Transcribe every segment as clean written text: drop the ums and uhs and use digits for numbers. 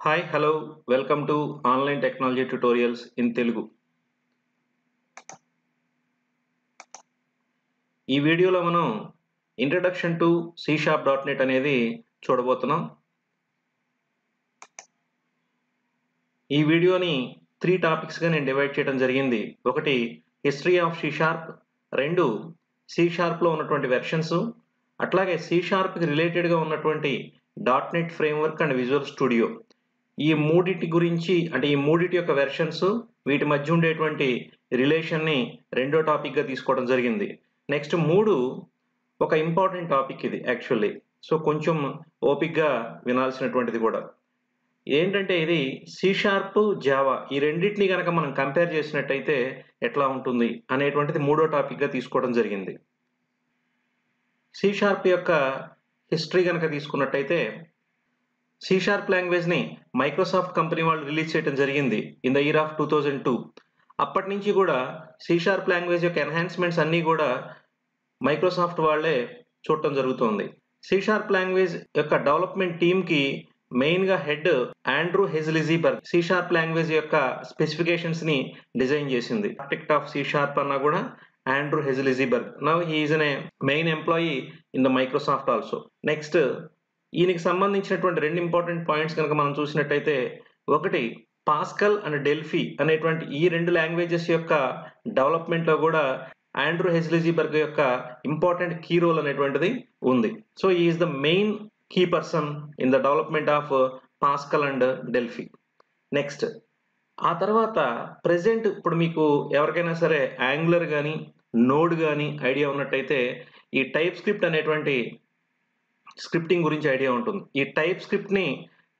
Hi hello welcome to online technology tutorials in Telugu. ఈ వీడియోలో మనం ఇంట్రడక్షన్ టు C#.NET అనేది చూడబోతున్నాం. ఈ వీడియోని 3 టాపిక్స్గా నేను డివైడ్ చేయడం జరిగింది. ఒకటి హిస్టరీ ఆఫ్ C#, రెండు C#లో ఉన్నటువంటి వెర్షన్స్, అట్లాగే C#కి రిలేటెడ్గా ఉన్నటువంటి .NET framework and visual studio. ఈ మూడిటి గురించి అంటే ఈ మూడిటి యొక్క వెర్షన్స్, వీటి మధ్య ఉండేటువంటి రిలేషన్ని రెండో టాపిక్గా తీసుకోవడం జరిగింది. నెక్స్ట్ ఒక ఇంపార్టెంట్ టాపిక్ ఇది యాక్చువల్లీ. సో కొంచెం ఓపిక్గా వినాల్సినటువంటిది కూడా. ఏంటంటే ఇది C#, జావా ఈ రెండింటిని కనుక మనం కంపేర్ చేసినట్టయితే ఎట్లా ఉంటుంది అనేటువంటిది మూడో టాపిక్గా తీసుకోవడం జరిగింది. C# యొక్క హిస్టరీ కనుక తీసుకున్నట్టయితే C# లాంగ్వేజ్ని మైక్రోసాఫ్ట్ కంపెనీ వాళ్ళు రిలీజ్ చేయడం జరిగింది ఇన్ ద ఇయర్ ఆఫ్ 2002. అప్పటి నుంచి కూడా C# లాంగ్వేజ్ యొక్క ఎన్హాన్స్మెంట్స్ అన్నీ కూడా మైక్రోసాఫ్ట్ వాళ్ళే చూడటం జరుగుతోంది. C# లాంగ్వేజ్ యొక్క డెవలప్మెంట్ టీమ్కి మెయిన్గా head Andrew Hejlsberg C# language యొక్క స్పెసిఫికేషన్స్ని డిజైన్ చేసింది. ఆర్కిటెక్ట్ ఆఫ్ C# అన్నా కూడా Andrew Hejlsberg. Now he is a main employee in the Microsoft also. Next ఈయనకి సంబంధించినటువంటి రెండు ఇంపార్టెంట్ పాయింట్స్ కనుక మనం చూసినట్టయితే, ఒకటి పాస్కల్ అండ్ డెల్ఫీ అనేటువంటి ఈ రెండు లాంగ్వేజెస్ యొక్క డెవలప్మెంట్లో కూడా ఆండ్రూ హెజ్లిజీబర్గ్ యొక్క ఇంపార్టెంట్ కీ రోల్ అనేటువంటిది ఉంది. So is the main key person in the development of Pascal and Delphi. Next ఆ తర్వాత ప్రెజెంట్ ఇప్పుడు మీకు ఎవరికైనా సరే యాంగులర్ కానీ నోడ్ కానీ ఐడియా ఉన్నట్టయితే ఈ టైప్ స్క్రిప్ట్ అనేటువంటి స్క్రిప్టింగ్ గురించి ఐడియా ఉంటుంది. ఈ టైప్ స్క్రిప్ట్ని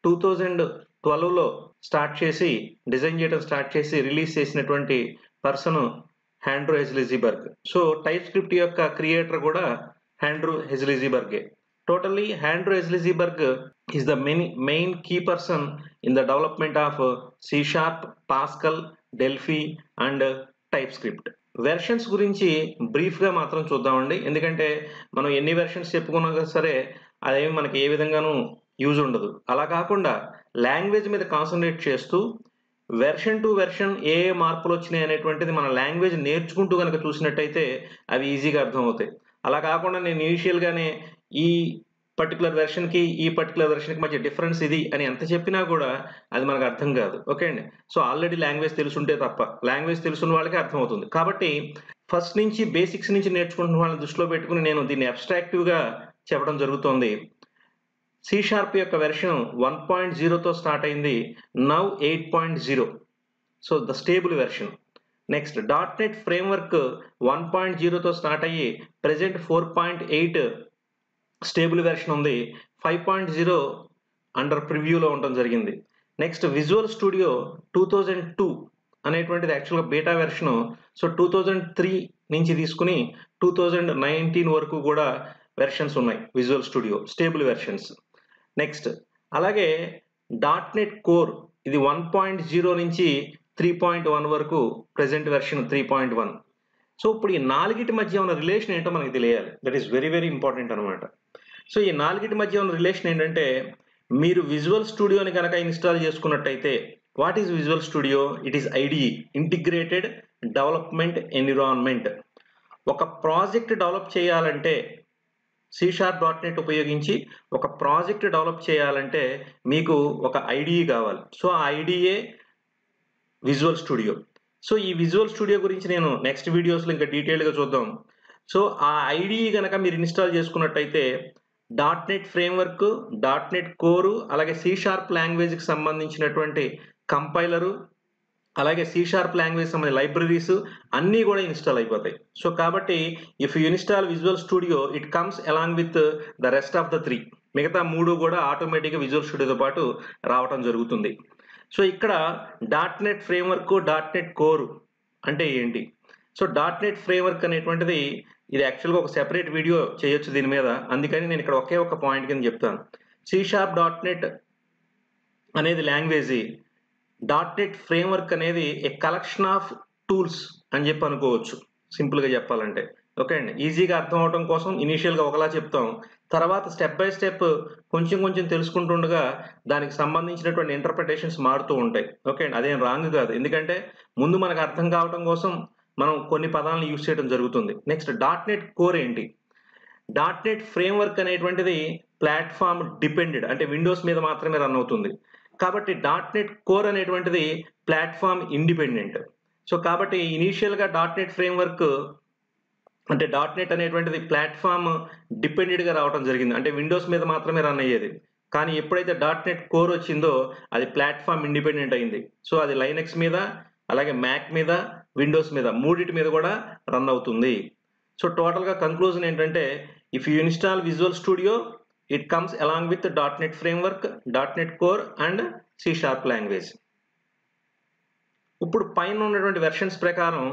2012లో స్టార్ట్ చేసి డిజైన్ చేయడం స్టార్ట్ చేసి రిలీజ్ చేసినటువంటి person Andrew Hejlsberg. So TypeScript యొక్క క్రియేటర్ కూడా ఆండ్రూ హెజ్లిజీబర్గే. Totally Andrew Hejlsberg is the main key person in the development of C#, Pascal, Delphi and TypeScript. Versions గురించి బ్రీఫ్గా మాత్రం చూద్దామండి. ఎందుకంటే మనం ఎన్ని వెర్షన్స్ చెప్పుకున్నా సరే అదేమి మనకి ఏ విధంగానూ యూజ్ ఉండదు. అలా కాకుండా లాంగ్వేజ్ మీద కాన్సన్ట్రేట్ చేస్తూ వెర్షన్ టు వెర్షన్ ఏ మార్పులు వచ్చినాయి అనేటువంటిది మన లాంగ్వేజ్ నేర్చుకుంటూ కనుక చూసినట్టయితే అవి ఈజీగా అర్థమవుతాయి. అలా కాకుండా నేను ఇనిషియల్గానే ఈ పర్టికులర్ వెర్షన్కి ఈ పర్టికులర్ వెర్షన్కి మధ్య డిఫరెన్స్ ఇది అని ఎంత చెప్పినా కూడా అది మనకు అర్థం కాదు. ఓకే అండి. సో ఆల్రెడీ లాంగ్వేజ్ తెలుసుంటే తప్ప, లాంగ్వేజ్ తెలుసున్న వాళ్ళకి అర్థమవుతుంది. కాబట్టి ఫస్ట్ నుంచి బేసిక్స్ నుంచి నేర్చుకుంటున్న వాళ్ళని దృష్టిలో పెట్టుకుని నేను దీన్ని అబ్స్ట్రాక్టివ్గా చెప్పడం జరుగుతోంది. C# యొక్క వెర్షన్ 1.0తో స్టార్ట్ అయింది, now 8.0. So the stable version. Next .NET framework 1.0తో స్టార్ట్ అయ్యి ప్రెజెంట్ 4.8 స్టేబుల్ వెర్షన్ ఉంది. 5.0 అండర్ ప్రివ్యూలో ఉండడం జరిగింది. నెక్స్ట్ విజువల్ స్టూడియో 2002 అనేటువంటిది యాక్చువల్గా బీటా వెర్షను. సో 2003 నుంచి తీసుకుని 2019 వరకు కూడా వెర్షన్స్ ఉన్నాయి visual studio stable versions. Next అలాగే .NET కోర్ ఇది 1.0 నుంచి 3.1 వరకు ప్రెజెంట్ వెర్షన్ 3.1. సో ఇప్పుడు ఈ నాలుగిటి మధ్య ఉన్న రిలేషన్ ఏంటో మనకి తెలియాలి. That is very very important అనమాట. సో ఈ నాలుగిటి మధ్య ఉన్న రిలేషన్ ఏంటంటే, మీరు విజువల్ స్టూడియోని కనుక ఇన్స్టాల్ చేసుకున్నట్టయితే, what is visual Studio? It is IDE, integrated development environment. ఒక ప్రాజెక్ట్ డెవలప్ చేయాలంటే C#.NET ఉపయోగించి ఒక ప్రాజెక్ట్ డెవలప్ చేయాలంటే మీకు ఒక IDE కావాలి. సో ఆ IDE విజువల్ స్టూడియో. సో ఈ విజువల్ స్టూడియో గురించి నేను నెక్స్ట్ వీడియోస్లో ఇంకా డీటెయిల్గా చూద్దాం. సో ఆ IDE కనుక మీరు ఇన్స్టాల్ చేసుకున్నట్టయితే .NET ఫ్రేమ్వర్క్, .NET కోరు, అలాగే C# లాంగ్వేజ్కి సంబంధించినటువంటి కంపైలరు, అలాగే C# లాంగ్వేజ్ సంబంధించిన లైబ్రరీస్ అన్నీ కూడా ఇన్స్టాల్ అయిపోతాయి. సో కాబట్టి if you install visual Studio it comes along with the rest of the 3. మిగతా 3 కూడా ఆటోమేటిక్గా విజువల్ స్టూడియోతో పాటు రావటం జరుగుతుంది. సో ఇక్కడ .NET ఫ్రేమ్వర్క్, .NET కోరు అంటే ఏంటి? సో .NET ఫ్రేమ్వర్క్ అనేటువంటిది ఇది యాక్చువల్గా ఒక సెపరేట్ వీడియో చేయొచ్చు దీని మీద. అందుకని నేను ఇక్కడ ఒకే ఒక పాయింట్ కింద చెప్తాను. C#.NET అనేది లాంగ్వేజ్, .NET ఫ్రేమ్వర్క్ అనేది ఏ కలెక్షన్ ఆఫ్ టూల్స్ అని చెప్పి అనుకోవచ్చు సింపుల్గా చెప్పాలంటే. ఓకే అండి. ఈజీగా అర్థం అవ్వటం కోసం ఇనీషియల్‌గా ఒకలా చెప్తాం. తర్వాత స్టెప్ బై స్టెప్ కొంచెం కొంచెం తెలుసుకుంటుండగా దానికి సంబంధించినటువంటి ఇంటర్ప్రిటేషన్స్ మారుతూ ఉంటాయి. ఓకే అండి. అదేం రాంగ్ కాదు. ఎందుకంటే ముందు మనకు అర్థం కావటం కోసం మనం కొన్ని పదాలను యూజ్ చేయడం జరుగుతుంది. నెక్స్ట్ డాట్ నెట్ కోర్ ఏంటి? డాట్ నెట్ ఫ్రేమ్‌వర్క్ అనేటువంటిది ప్లాట్‌ఫార్మ్ డిపెండెడ్ అంటే విండోస్ మీద మాత్రమే రన్ అవుతుంది. కాబట్టి డాట్ నెట్ కోర్ అనేటువంటిది ప్లాట్‌ఫార్మ్ ఇండిపెండెంట్. సో, కాబట్టి ఇనీషియల్‌గా డాట్ నెట్ ఫ్రేమ్‌వర్క్ అంటే డాట్ నెట్ అనేటువంటిది ప్లాట్‌ఫార్మ్ డిపెండెడ్‌గా రావటం జరిగింది. అంటే విండోస్ మీద మాత్రమే రన్ అయ్యేది. కానీ ఎప్పుడైతే డాట్ నెట్ కోర్ వచ్చిందో అది ప్లాట్‌ఫార్మ్ ఇండిపెండెంట్ అయింది. సో, అది లైనక్స్ మీద, అలాగే మ్యాక్ మీద, విండోస్ మీద మూడిటి మీద కూడా రన్ అవుతుంది. సో, టోటల్‌గా కంక్లూజన్ ఏంటంటే if you install Visual Studio it comes along with dot net framework, dot net core and C sharp language. ఇప్పుడు పైన ఉన్నటువంటి వెర్షన్స్ ప్రకారం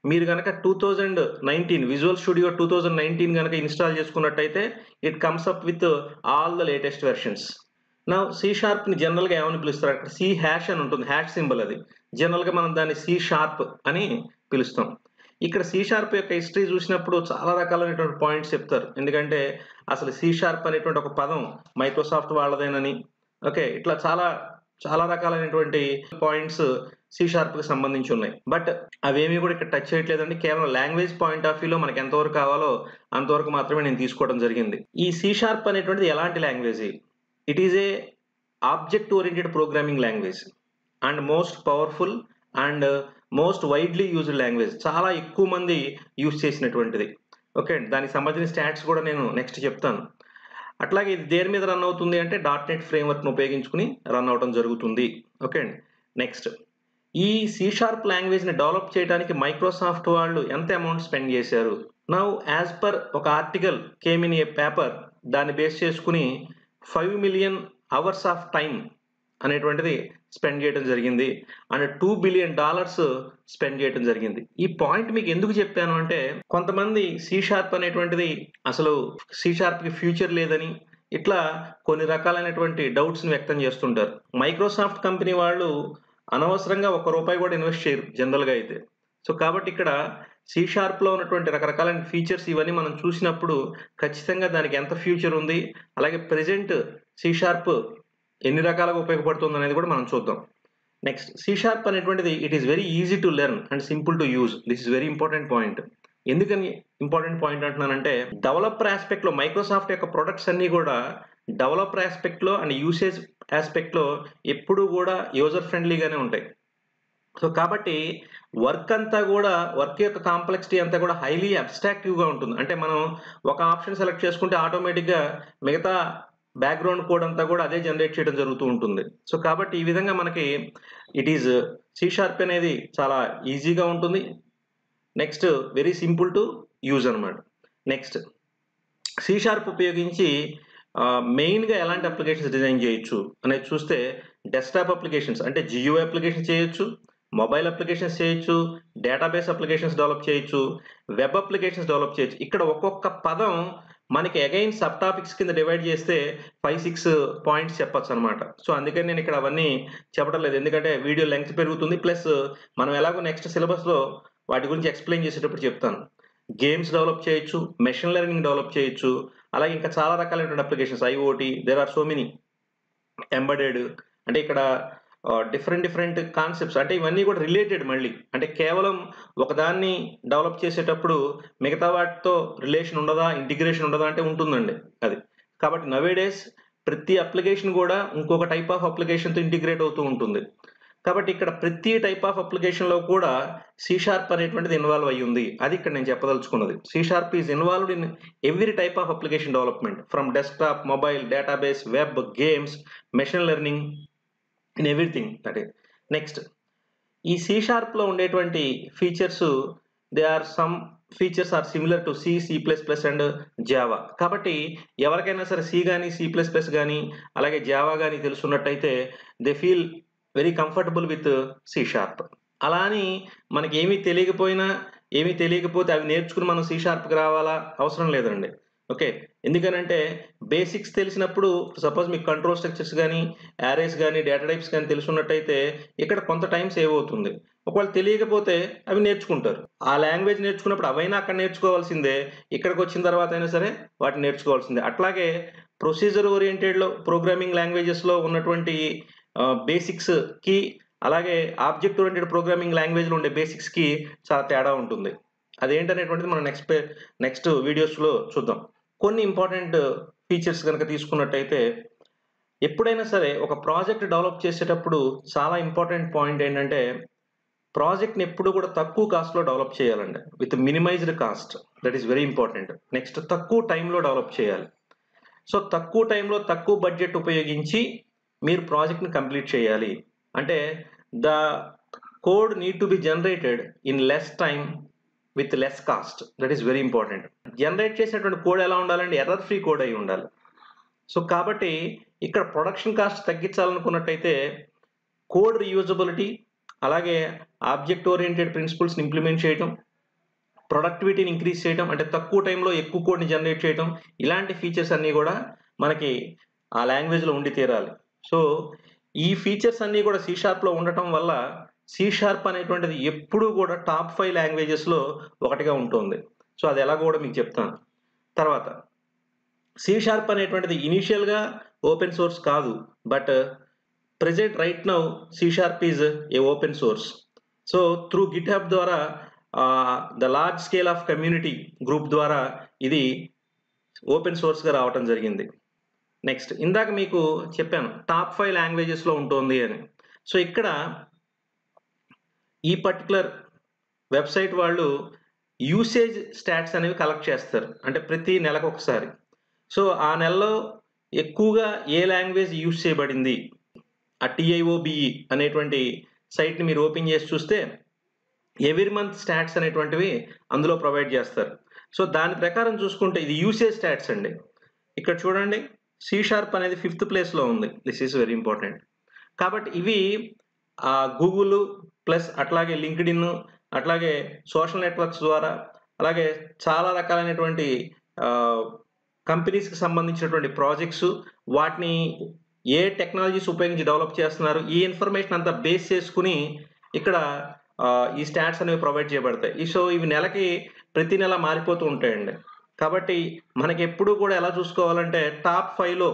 మీరు గనక 2019 విజువల్ స్టూడియో 2019 గనక ఇన్‌స్టాల్ చేసుకున్నట్టయితే it comes up with all the latest versions. Now C షార్ప్‌ని జనరల్‌గా ఏమని పిలుస్తారు? అక్కడ సి హాష్ అని ఉంటుంది. హాష్ సింబల్ అది. జనరల్‌గా మనం దాన్ని సి షార్ప్ అని పిలుస్తాం. ఇక్కడ సి షార్ప్ యొక్క హిస్టరీ చూసినప్పుడు చాలా రకాలైనటువంటి పాయింట్స్ చెప్తారు. ఎందుకంటే అసలు సి షార్ప్ అనేటువంటి ఒక పదం మైక్రోసాఫ్ట్ వాళ్ళదేనని, ఓకే. ఇట్లా చాలా చాలా రకాలైనటువంటి పాయింట్స్ సి షార్ప్‌కి సంబంధించి ఉన్నాయి. బట్ అవేమీ కూడా ఇక్కడ టచ్ చేయట్లేదండి. కేవలం లాంగ్వేజ్ పాయింట్ ఆఫ్ వ్యూలో మనకు ఎంతవరకు కావాలో అంతవరకు మాత్రమే నేను తీసుకోవడం జరిగింది. ఈ సి షార్ప్ అనేటువంటిది ఎలాంటి language? It is a object oriented programming language and most powerful and most widely used language. చాలా ఎక్కువ మంది యూజ్ చేసినటువంటిది. ఓకే అండి. దానికి సంబంధించిన స్టాట్స్ కూడా నేను నెక్స్ట్ చెప్తాను. అట్లాగే ఇది దేని మీద రన్ అవుతుంది అంటే డాట్ నెట్ ఫ్రేమ్‌వర్క్‌ని ఉపయోగించుకొని రన్ అవ్వటం జరుగుతుంది. ఓకే అండి. నెక్స్ట్ ఈ సి షార్ప్ లాంగ్వేజ్‌ని డెవలప్ చేయడానికి మైక్రోసాఫ్ట్ వాళ్ళు ఎంత అమౌంట్ స్పెండ్ చేశారు? నౌ యాస్ పర్ ఒక article came in a paper దాన్ని బేస్ చేసుకొని 5,000,000 అవర్స్ ఆఫ్ టైమ్ అనేటువంటిది స్పెండ్ చేయడం జరిగింది. అండ్ $2 బిలియన్ స్పెండ్ చేయడం జరిగింది. ఈ పాయింట్ మీకు ఎందుకు చెప్పాను అంటే కొంతమంది సి షార్ప్ అనేటువంటిది అసలు సి షార్ప్‌కి ఫ్యూచర్ లేదని ఇట్లా కొన్ని రకాలైనటువంటి డౌట్స్‌ని వ్యక్తం చేస్తుంటారు. మైక్రోసాఫ్ట్ కంపెనీ వాళ్ళు అనవసరంగా ఒక్క రూపాయి కూడా ఇన్వెస్ట్ చేయరు జనరల్‌గా అయితే. సో, కాబట్టి ఇక్కడ సి షార్ప్‌లో ఉన్నటువంటి రకరకాలైన ఫీచర్స్ ఇవన్నీ మనం చూసినప్పుడు ఖచ్చితంగా దానికి ఎంత ఫ్యూచర్ ఉంది, అలాగే ప్రెజెంట్ సి షార్ప్ ఎన్ని రకాలుగా ఉపయోగపడుతుందనేది కూడా మనం చూద్దాం. నెక్స్ట్ సి షార్ప్ అనేటువంటిది it is very easy to learn and simple to use. This is very important point. ఎందుకని ఇంపార్టెంట్ పాయింట్ అంటున్నానంటే డెవలపర్ యాస్పెక్ట్‌లో మైక్రోసాఫ్ట్ యొక్క ప్రొడక్ట్స్ అన్నీ కూడా డెవలపర్ యాస్పెక్ట్‌లో అండ్ యూసేజ్ యాస్పెక్ట్‌లో ఎప్పుడూ కూడా యూజర్ ఫ్రెండ్లీగానే ఉంటాయి. సో, కాబట్టి వర్క్ యొక్క కాంప్లెక్సిటీ అంతా కూడా హైలీ అబ్స్ట్రాక్టివ్‌గా ఉంటుంది. అంటే మనం ఒక ఆప్షన్ సెలెక్ట్ చేసుకుంటే ఆటోమేటిక్‌గా మిగతా బ్యాక్‌గ్రౌండ్ కోడ్ అంతా కూడా అదే జనరేట్ చేయడం జరుగుతూ ఉంటుంది. సో, కాబట్టి ఈ విధంగా మనకి ఇట్ ఈస్ సి షార్ప్ అనేది చాలా ఈజీగా ఉంటుంది. Next very simple to use అన్నమాట. నెక్స్ట్ సి షార్ప్ ఉపయోగించి మెయిన్‌గా ఎలాంటి అప్లికేషన్స్ డిజైన్ చేయొచ్చు అనేది చూస్తే డెస్క్‌టాప్ అప్లికేషన్స్ అంటే జియూఐ అప్లికేషన్స్ చేయొచ్చు, మొబైల్ అప్లికేషన్స్ చేయొచ్చు, డేటాబేస్ అప్లికేషన్స్ డెవలప్ చేయొచ్చు, వెబ్ అప్లికేషన్స్ డెవలప్ చేయొచ్చు. ఇక్కడ ఒక్కొక్క పదం మనకి అగైన్ సబ్ టాపిక్స్ కింద డివైడ్ చేస్తే 5, 6 పాయింట్స్ చెప్పొచ్చనమాట. సో, అందుకని నేను ఇక్కడ అవన్నీ చెప్పడం లేదు. ఎందుకంటే వీడియో లెంగ్త్ పెరుగుతుంది. ప్లస్ మనం ఎలాగో నెక్స్ట్ సిలబస్‌లో వాటి గురించి ఎక్స్‌ప్లెయిన్ చేసేటప్పుడు చెప్తాను. గేమ్స్ డెవలప్ చేయొచ్చు, మెషిన్ లెర్నింగ్ డెవలప్ చేయొచ్చు. అలాగే ఇంకా చాలా రకాలైనటువంటి applications IOT there are so many embedded అంటే ఇక్కడ డిఫరెంట్ కాన్సెప్ట్స్ అంటే ఇవన్నీ కూడా రిలేటెడ్ మళ్ళీ. అంటే కేవలం ఒకదాన్ని డెవలప్ చేసేటప్పుడు మిగతా వాటితో రిలేషన్ ఉండదా? ఇంటిగ్రేషన్ ఉండదా? అంటే ఉంటుందండి అది. కాబట్టి నౌ-ఏ-డేస్ ప్రతి అప్లికేషన్ కూడా ఇంకొక టైప్ ఆఫ్ అప్లికేషన్‌తో ఇంటిగ్రేట్ అవుతూ ఉంటుంది. కాబట్టి ఇక్కడ ప్రతి టైప్ ఆఫ్ అప్లికేషన్‌లో కూడా సి షార్ప్ అనేటువంటిది ఇన్వాల్వ్ అయ్యి ఉంది. అది ఇక్కడ నేను చెప్పదలుచుకున్నది. C sharp is involved in every type of application development from desktop, mobile, database, web, games, machine learning in everything that is. Next ఈ సి షార్ప్‌లో ఉండేటువంటి features they are some features are similar to C, C plus plus and Java. కాబట్టి ఎవరికైనా సరే C గాని, C plus plus గాని, అలాగే Java గాని తెలుసున్నట్టయితే they feel very comfortable with C sharp. అలా అని మనకేమీ తెలియకపోతే అవి నేర్చుకుని మనం సి షార్ప్‌కి రావాలా? అవసరం లేదండి. ఓకే. ఎందుకనంటే బేసిక్స్ తెలిసినప్పుడు సపోజ్ మీకు కంట్రోల్ స్ట్రక్చర్స్ గానీ, యారేస్ గానీ, డేటా టైప్స్ గానీ తెలిసున్నట్టయితే ఇక్కడ కొంత టైం సేవ్ అవుతుంది. ఒకవేళ తెలియకపోతే అవి నేర్చుకుంటారు. ఆ లాంగ్వేజ్ నేర్చుకున్నప్పుడు అవైనా అక్కడ నేర్చుకోవాల్సిందే. ఇక్కడికొచ్చిన తర్వాత అయినా సరే వాటిని నేర్చుకోవాల్సిందే. అట్లాగే ప్రొసీజర్ ఓరియెంటెడ్‌లో ప్రోగ్రామింగ్ లాంగ్వేజెస్‌లో ఉన్నటువంటి బేసిక్స్‌కి అలాగే ఆబ్జెక్ట్ ఓరియెంటెడ్ ప్రోగ్రామింగ్ లాంగ్వేజ్‌లో ఉండే బేసిక్స్‌కి చాలా తేడా ఉంటుంది. అదేంటనేటువంటిది మనం నెక్స్ట్ వీడియోస్‌లో చూద్దాం. కొన్ని ఇంపార్టెంట్ ఫీచర్స్ గనక తీసుకున్నట్టయితే, ఎప్పుడైనా సరే ఒక ప్రాజెక్ట్ డెవలప్ చేసేటప్పుడు చాలా ఇంపార్టెంట్ పాయింట్ ఏంటంటే, ప్రాజెక్ట్‌ని ఎప్పుడు కూడా తక్కువ కాస్ట్‌లో డెవలప్ చేయాలండి. With minimised cost. That is very important. Next తక్కువ టైంలో డెవలప్ చేయాలి. సో, తక్కువ టైంలో తక్కువ బడ్జెట్ ఉపయోగించి మీరు ప్రాజెక్ట్‌ని కంప్లీట్ చేయాలి. అంటే the code need to be generated in less time with less cost. That is very important. Generate చేసినటువంటి కోడ్ ఎలా ఉండాలంటే ఎర్రర్ ఫ్రీ కోడ్ అయి ఉండాలి. సో, కాబట్టి ఇక్కడ ప్రొడక్షన్ కాస్ట్ తగ్గించాలనుకున్నట్టయితే కోడ్ రీయూజబిలిటీ అలాగే ఆబ్జెక్ట్ ఓరియెంటెడ్ ప్రిన్సిపల్స్‌ని ఇంప్లిమెంట్ చేయటం, ప్రొడక్టివిటీని ఇంక్రీజ్ చేయటం అంటే తక్కువ టైంలో ఎక్కువ కోడ్‌ని జనరేట్ చేయటం, ఇలాంటి ఫీచర్స్ అన్నీ గూడా మనకి ఆ లాంగ్వేజ్‌లో ఉండి తీరాలి. సో, ఈ ఫీచర్స్ అన్నీ గూడా సి షార్ప్‌లో ఉండటం వల్ల సి షార్ప్ అనేటువంటిది ఎప్పుడూ గూడా టాప్ 5 లాంగ్వేజెస్‌లో ఒకటిగా ఉంటుంది. సో, అది ఎలాగో గూడా మీకు చెప్తాను. తర్వాత సి షార్ప్ అనేటువంటిది ఇనీషియల్‌గా ఓపెన్ సోర్స్ కాదు. But present right now C sharp is a open source. So, through GitHub ద్వారా the large scale of community group ద్వారా ఇది ఓపెన్ సోర్స్‌గా రావటం జరిగింది. నెక్స్ట్ ఇందాక మీకు చెప్పాను టాప్ 5 లాంగ్వేజెస్‌లో ఉంటుంది అని. సో, ఇక్కడ ఈ పర్టిక్యులర్ వెబ్‌సైట్ వాళ్ళు యూసేజ్ స్టాట్స్ అనేవి కలెక్ట్ చేస్తారు. అంటే ప్రతి నెలకొకసారి. సో, ఆ నెలలో ఎక్కువగా ఏ లాంగ్వేజ్ యూజ్ చేయబడింది. ఆ టీఐఓబీఈ అనేటువంటి సైట్‌ని మీరు ఓపెన్ చేసి చూస్తే ఎవ్రీ మంత్ స్టాట్స్ అనేటువంటివి అందులో ప్రొవైడ్ చేస్తారు. సో, దాని ప్రకారం చూసుకుంటే ఇది యూసేజ్ స్టాట్స్ అండి. ఇక్కడ చూడండి సి షార్ప్ అనేది 5థ్ ప్లేస్‌లో ఉంది. This is very important. కాబట్టి ఇవి గూగుల్ ప్లస్ అట్లాగే లింక్డ్ఇన్ అట్లాగే సోషల్ నెట్వర్క్స్ ద్వారా అలాగే చాలా రకాలైనటువంటి ఆహ్, కంపెనీస్‌కి సంబంధించినటువంటి ప్రాజెక్ట్స్ వాటిని ఏ టెక్నాలజీస్ ఉపయోగించి డెవలప్ చేస్తున్నారు. ఈ ఇన్ఫర్మేషన్ అంతా బేస్ చేసుకొని ఇక్కడ ఈ స్టాట్స్ అనేవి ప్రొవైడ్ చేయబడతాయి. సో, ఇవి నెలకి ప్రతి నెల మారిపోతూ ఉంటాయండి. కాబట్టి మనకెప్పుడు కూడా ఎలా చూసుకోవాలంటే టాప్ 5లో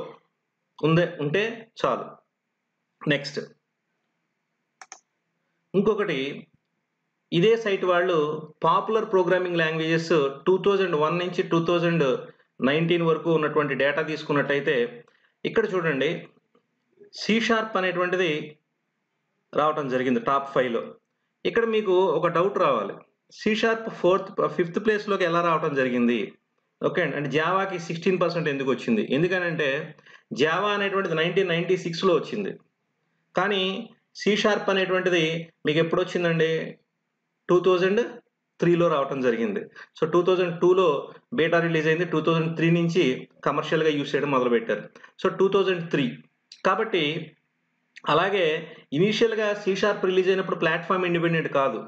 ఉంటే చాలు. నెక్స్ట్ ఇంకొకటి ఇదే సైట్ వాళ్ళు పాపులర్ ప్రోగ్రామింగ్ లాంగ్వేజెస్ 2001 నుంచి 2019 వరకు ఉన్నటువంటి డేటా తీసుకున్నట్టయితే ఇక్కడ చూడండి సి షార్ప్ అనేటువంటిది రావటం జరిగింది టాప్ 5లో. ఇక్కడ మీకు ఒక డౌట్ రావాలి. సి షార్ప్ 5థ్ ప్లేస్‌లోకి ఎలా రావటం జరిగింది? ఓకే అండి. అంటే జావాకి 16% ఎందుకొచ్చింది? ఎందుకనంటే జావా అనేటువంటిది 1996లో వచ్చింది. కానీ సి షార్ప్ అనేటువంటిది మీకెప్పుడొచ్చిందండి? 2003లో రావటం జరిగింది. సో, 2002లో బీటా రిలీజ్ అయింది. 2003 నుంచి కమర్షియల్‌గా యూజ్ చేయడం మొదలుపెట్టారు. సో, 2003 కాబట్టి అలాగే ఇనీషియల్‌గా సి షార్ప్ రిలీజ్ అయినప్పుడు ప్లాట్‌ఫార్మ్ ఇండిపెండెంట్ కాదు.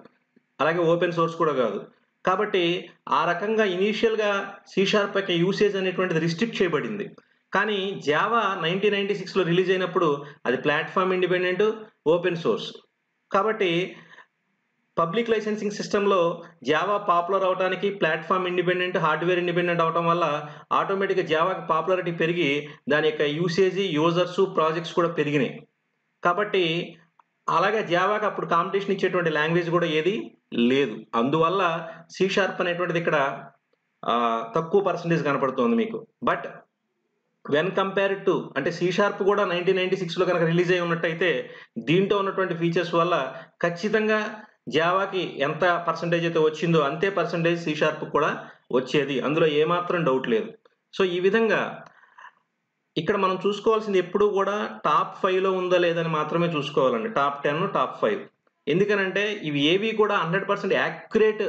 అలాగే ఓపెన్ సోర్స్ కూడా కాదు. కాబట్టి ఆ రకంగా ఇనీషియల్‌గా సి షార్ప్ యొక్క యూసేజ్ అనేటువంటిది రిస్ట్రిక్ట్ చేయబడింది. కానీ జావా 1996లో రిలీజ్ అయినప్పుడు అది ప్లాట్‌ఫార్మ్ ఇండిపెండెంట్, ఓపెన్ సోర్స్. కాబట్టి పబ్లిక్ లైసెన్సింగ్ సిస్టమ్‌లో జావా పాపులర్ అవ్వటానికి ప్లాట్‌ఫార్మ్ ఇండిపెండెంట్, హార్డ్‌వేర్ ఇండిపెండెంట్ అవ్వటం వల్ల ఆటోమేటిక్‌గా జావాకి పాపులారిటీ పెరిగి దాని యొక్క యూసేజ్, యూజర్స్, ప్రాజెక్ట్స్ కూడా పెరిగినాయి. కాబట్టి అలాగే జావాకి అప్పుడు కాంపిటీషన్ ఇచ్చేటువంటి లాంగ్వేజ్ కూడా ఏది లేదు. అందువల్ల సి షార్ప్ అనేటువంటిది ఇక్కడ తక్కువ పర్సెంటేజ్ కనపడుతోంది మీకు. బట్ వెన్ కంపేర్డ్ టు అంటే సి షార్ప్ కూడా 1996లో గనక రిలీజ్ అయ్యి ఉన్నట్టయితే దీంట్లో ఉన్నటువంటి ఫీచర్స్ వల్ల ఖచ్చితంగా జావాకి ఎంత పర్సెంటేజ్ అయితే వచ్చిందో అంతే పర్సెంటేజ్ సి షార్ప్ కూడా వచ్చేది. అందులో ఏమాత్రం డౌట్ లేదు. సో, ఈ విధంగా ఇక్కడ మనం చూసుకోవాల్సింది ఎప్పుడూ కూడా టాప్ 5లో ఉందా లేదని మాత్రమే చూసుకోవాలండి. Top 10, top 5. ఎందుకనంటే ఇవి ఏవి కూడా 100% యాక్యురేట్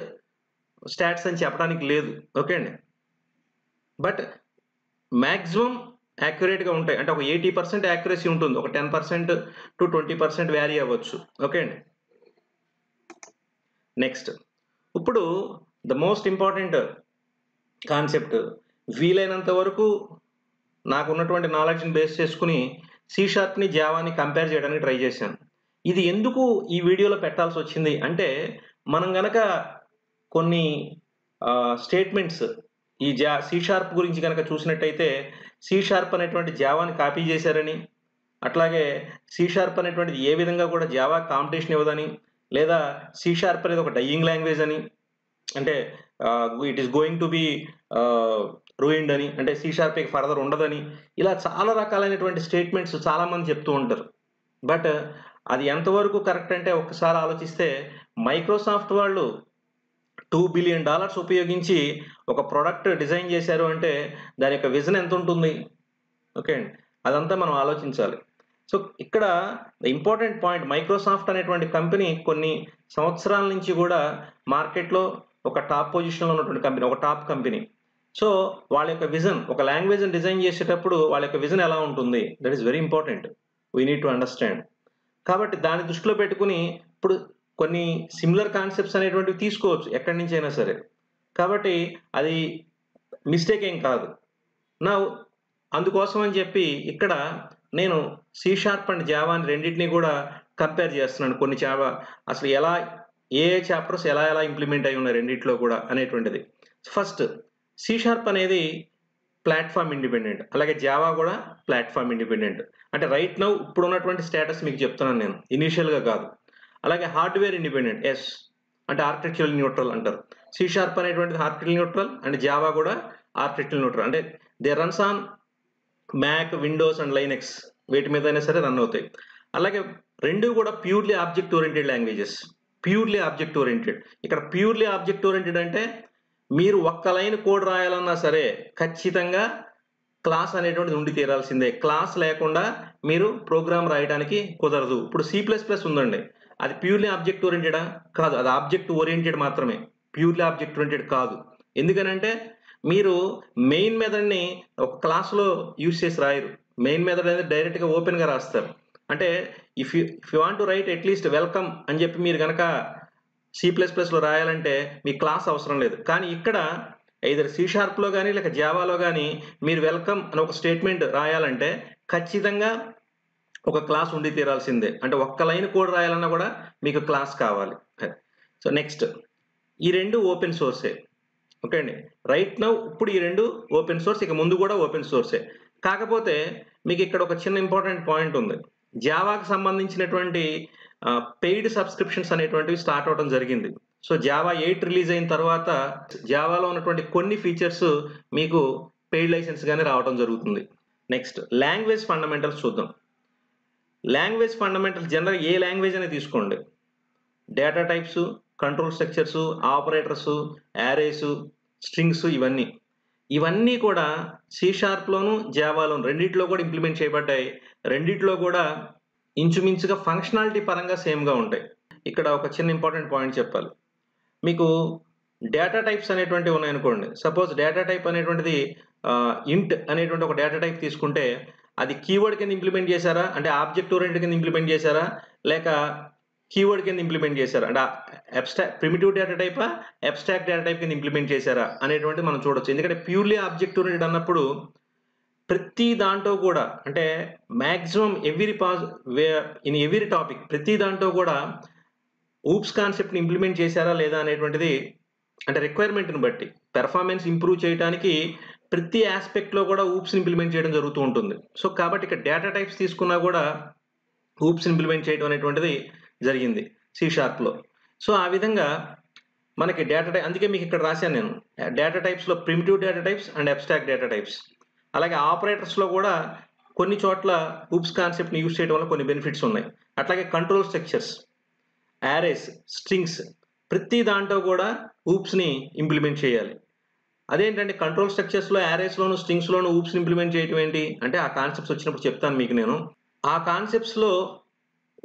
స్టాట్స్ అని చెప్పడానికి లేదు. ఓకే అండి. బట్ మాక్సిమం యాక్యురేట్‌గా ఉంటాయి. అంటే ఒక 80% యాక్యురసీ ఉంటుంది. ఒక 10% to 20% వేరీ అవ్వచ్చు. ఓకే అండి. నెక్స్ట్ ఇప్పుడు ద మోస్ట్ ఇంపార్టెంట్ కాన్సెప్ట్ వీలైనంత వరకు నాకున్నటువంటి నాలెడ్జ్‌ని బేస్ చేసుకొని సి షార్ప్‌ని, జావాని కంపేర్ చేయడానికి ట్రై చేశాను. ఇది ఎందుకు ఈ వీడియోలో పెట్టాల్సొచ్చింది అంటే, మనం గనక కొన్ని స్టేట్మెంట్స్ ఈ సి షార్ప్ గురించి గనక చూసినట్టయితే, సి షార్ప్ అనేటువంటి జావాని కాపీ చేశారని, అట్లాగే సి షార్ప్ అనేటువంటిది ఏ విధంగా కూడా జావా కాంపిటీషన్ ఇవ్వదని, లేదా సి షార్ప్ అనేది ఒక డయింగ్ లాంగ్వేజ్ అని, అంటే it is going to be ruined అని, అంటే సి షార్ప్ ఇక ఫర్దర్ ఉండదని, ఇలా చాలా రకాలైనటువంటి స్టేట్మెంట్స్ చాలామంది చెప్తూ ఉంటారు. బట్ అది ఎంతవరకు కరెక్ట్ అంటే ఒక్కసారి ఆలోచిస్తే, మైక్రోసాఫ్ట్ వాళ్ళు $2 బిలియన్ ఉపయోగించి ఒక ప్రొడక్ట్ డిజైన్ చేశారు అంటే దాని యొక్క విజన్ ఎంత ఉంటుంది? ఓకే అండి. అదంతా మనం ఆలోచించాలి. సో ఇక్కడ ఇంపార్టెంట్ పాయింట్, మైక్రోసాఫ్ట్ అనేటువంటి కంపెనీ కొన్ని సంవత్సరాల నుంచి కూడా మార్కెట్‌లో ఒక టాప్ పొజిషన్‌లో ఉన్నటువంటి కంపెనీ, ఒక టాప్ కంపెనీ. సో వాళ్ళ యొక్క విజన్, ఒక లాంగ్వేజ్‌ని డిజైన్ చేసేటప్పుడు వాళ్ళ యొక్క విజన్ ఎలా ఉంటుంది? That is very important. We need to understand. కాబట్టి దాన్ని దృష్టిలో పెట్టుకొని ఇప్పుడు కొన్ని సిమిలర్ కాన్సెప్ట్స్ అనేటువంటివి తీసుకోవచ్చు ఎక్కడి నుంచైనా సరే. కాబట్టి అది మిస్టేక్ ఏం కాదు. నౌ అందుకోసం అని చెప్పి ఇక్కడ నేను సి షార్ప్ అండ్ జావాని రెండిటిని కూడా కంపేర్ చేస్తున్నాను. కొన్ని అసలు ఎలా ఏ చాప్టర్స్ ఎలా ఎలా ఇంప్లిమెంట్ అయి ఉన్నాయి రెండిట్లో కూడా అనేటువంటిది. ఫస్ట్ సి షార్ప్ అనేది ప్లాట్‌ఫార్మ్ ఇండిపెండెంట్. అలాగే జావా కూడా ప్లాట్‌ఫార్మ్ ఇండిపెండెంట్. అంటే రైట్ నౌ ఇప్పుడున్నటువంటి స్టేటస్ మీకు చెప్తున్నాను నేను. ఇనీషియల్‌గా కాదు. అలాగే హార్డ్‌వేర్ ఇండిపెండెంట్. యెస్. అంటే ఆర్కిటెక్చరల్ న్యూట్రల్ అంటారు. సి షార్ప్ అనేటువంటిది ఆర్కిటెక్చరల్ న్యూట్రల్ అండ్ జావా కూడా ఆర్కిటెక్చరల్ న్యూట్రల్. అంటే they runs on Mac, Windows and Linux వీటి మీదైనా సరే రన్ అవుతాయి. అలాగే రెండు కూడా purely object oriented languages. Purely object oriented. ఇక్కడ ప్యూర్‌లీ ఆబ్జెక్ట్ ఓరియెంటెడ్ అంటే మీరు ఒక్క లైన్ కోడ్ రాయాలన్నా సరే ఖచ్చితంగా క్లాస్ అనేటువంటిది ఉండి తీరాల్సిందే. క్లాస్ లేకుండా మీరు ప్రోగ్రామ్ రాయడానికి కుదరదు. ఇప్పుడు సి++ ఉందండి. అది ప్యూర్‌లీ ఆబ్జెక్ట్ ఓరియెంటెడా? కాదు. అది ఆబ్జెక్ట్ ఓరియెంటెడ్ మాత్రమే. ప్యూర్‌లీ ఆబ్జెక్ట్ ఓరియెంటెడ్ కాదు. ఎందుకనంటే మీరు మెయిన్ మెథడ్‌ని ఒక క్లాస్‌లో యూజ్ చేసి రాయరు. మెయిన్ మెథడ్ అనేది డైరెక్ట్‌గా ఓపెన్‌గా రాస్తారు. అంటే if you want to right at least welcome అని చెప్పి మీరు గనక సి++లో రాయాలంటే మీకు క్లాస్ అవసరం లేదు. కానీ ఇక్కడ ఐదర్ సి షార్ప్‌లో గాని లేక జావాలో గాని మీరు వెల్కమ్ అని ఒక స్టేట్మెంట్ రాయాలంటే ఖచ్చితంగా ఒక క్లాస్ ఉండి తీరాల్సిందే. అంటే ఒక్క లైన్ కోడ్ రాయాలన్నా కూడా మీకు క్లాస్ కావాలి. సో నెక్స్ట్ ఈ 2 ఓపెన్ సోర్సే. ఓకే అండి. రైట్ నౌ ఇప్పుడు ఈ 2 ఓపెన్ సోర్స్, ఇక ముందు కూడా ఓపెన్ సోర్సే. కాకపోతే మీకు ఇక్కడ ఒక చిన్న ఇంపార్టెంట్ పాయింట్ ఉంది. జావాకి సంబంధించినటువంటి పెయిడ్ సబ్స్క్రిప్షన్స్ అనేటువంటివి స్టార్ట్ అవ్వడం జరిగింది. సో జావా 8 రిలీజ్ అయిన తర్వాత జావాలో ఉన్నటువంటి కొన్ని ఫీచర్స్ మీకు పెయిడ్ లైసెన్స్ గానే రావడం జరుగుతుంది. నెక్స్ట్ లాంగ్వేజ్ ఫండమెంటల్స్ చూద్దాం. లాంగ్వేజ్ ఫండమెంటల్స్ జనరల్‌గా ఏ లాంగ్వేజ్ అయినా తీసుకోండి. Data types, control structures, operators, arrays, strings ఇవన్నీ కూడా సి షార్ప్‌లోను, జావాలోను రెండిట్లో కూడా ఇంప్లిమెంట్ చేయబడ్డాయి. రెండిట్లో కూడా ఇంచుమించుగా ఫంక్షనాలిటీ పరంగా సేమ్‌గా ఉంటాయి. ఇక్కడ ఒక చిన్న ఇంపార్టెంట్ పాయింట్ చెప్పాలి. మీకు డేటా టైప్స్ అనేటువంటివి ఉన్నాయనుకోండి. సపోజ్ డేటా టైప్ అనేటువంటిది ఇంట్ అనేటువంటి ఒక డేటా టైప్ తీసుకుంటే అది కీవర్డ్ కింద ఇంప్లిమెంట్ చేశారా? అంటే ఆబ్జెక్ట్ ఓరియెంటెడ్ కింద ఇంప్లిమెంట్ చేశారా? లేక కీవర్డ్ కింద ఇంప్లిమెంట్ చేశారా? అంటే ప్రిమిటివ్ డేటా టైపా? అబ్స్ట్రాక్ట్ డేటా టైప్ కింద ఇంప్లిమెంట్ చేశారా? అనేటువంటిది మనం చూడొచ్చు. ఎందుకంటే ప్యూర్‌లీ ఆబ్జెక్ట్ ఓరియెంటెడ్ అన్నప్పుడు ప్రతి దాంట్లో కూడా అంటే మాక్సిమం ఇన్ ఎవ్రీ టాపిక్ ప్రతి దాంట్లో కూడా ఊప్స్ కాన్సెప్ట్‌ని ఇంప్లిమెంట్ చేశారా లేదా అనేటువంటిది అంటే రిక్వైర్మెంట్‌ని బట్టి పెర్ఫార్మెన్స్ ఇంప్రూవ్ చేయడానికి ప్రతి యాస్పెక్ట్‌లో కూడా ఊప్స్‌ని ఇంప్లిమెంట్ చేయడం జరుగుతూ ఉంటుంది. సో కాబట్టి ఇక్కడ డేటా టైప్స్ తీసుకున్నా కూడా ఊప్స్ ఇంప్లిమెంట్ చేయడం అనేటువంటిది జరిగింది సి షార్ప్‌లో. సో ఆ విధంగా మనకి అందుకే మీకు ఇక్కడ రాశాను నేను. డేటా టైప్స్‌లో primitive data types and abstract data types. అలాగే ఆపరేటర్స్‌లో కూడా కొన్ని చోట్ల ఊప్స్ కాన్సెప్ట్‌ని యూజ్ చేయడం వల్ల కొన్ని బెనిఫిట్స్ ఉన్నాయి. అట్లాగే కంట్రోల్ స్ట్రక్చర్స్, యారేస్, స్ట్రింగ్స్ ప్రతి దాంట్లో కూడా ఊప్స్‌ని ఇంప్లిమెంట్ చేయాలి. అదేంటంటే కంట్రోల్ స్ట్రక్చర్స్‌లో, యారేస్‌లోను, స్ట్రింగ్స్‌లోను ఊప్స్‌ని ఇంప్లిమెంట్ చేయడం ఏంటి? అంటే ఆ కాన్సెప్ట్స్ వచ్చినప్పుడు చెప్తాను మీకు నేను. ఆ కాన్సెప్ట్స్‌లో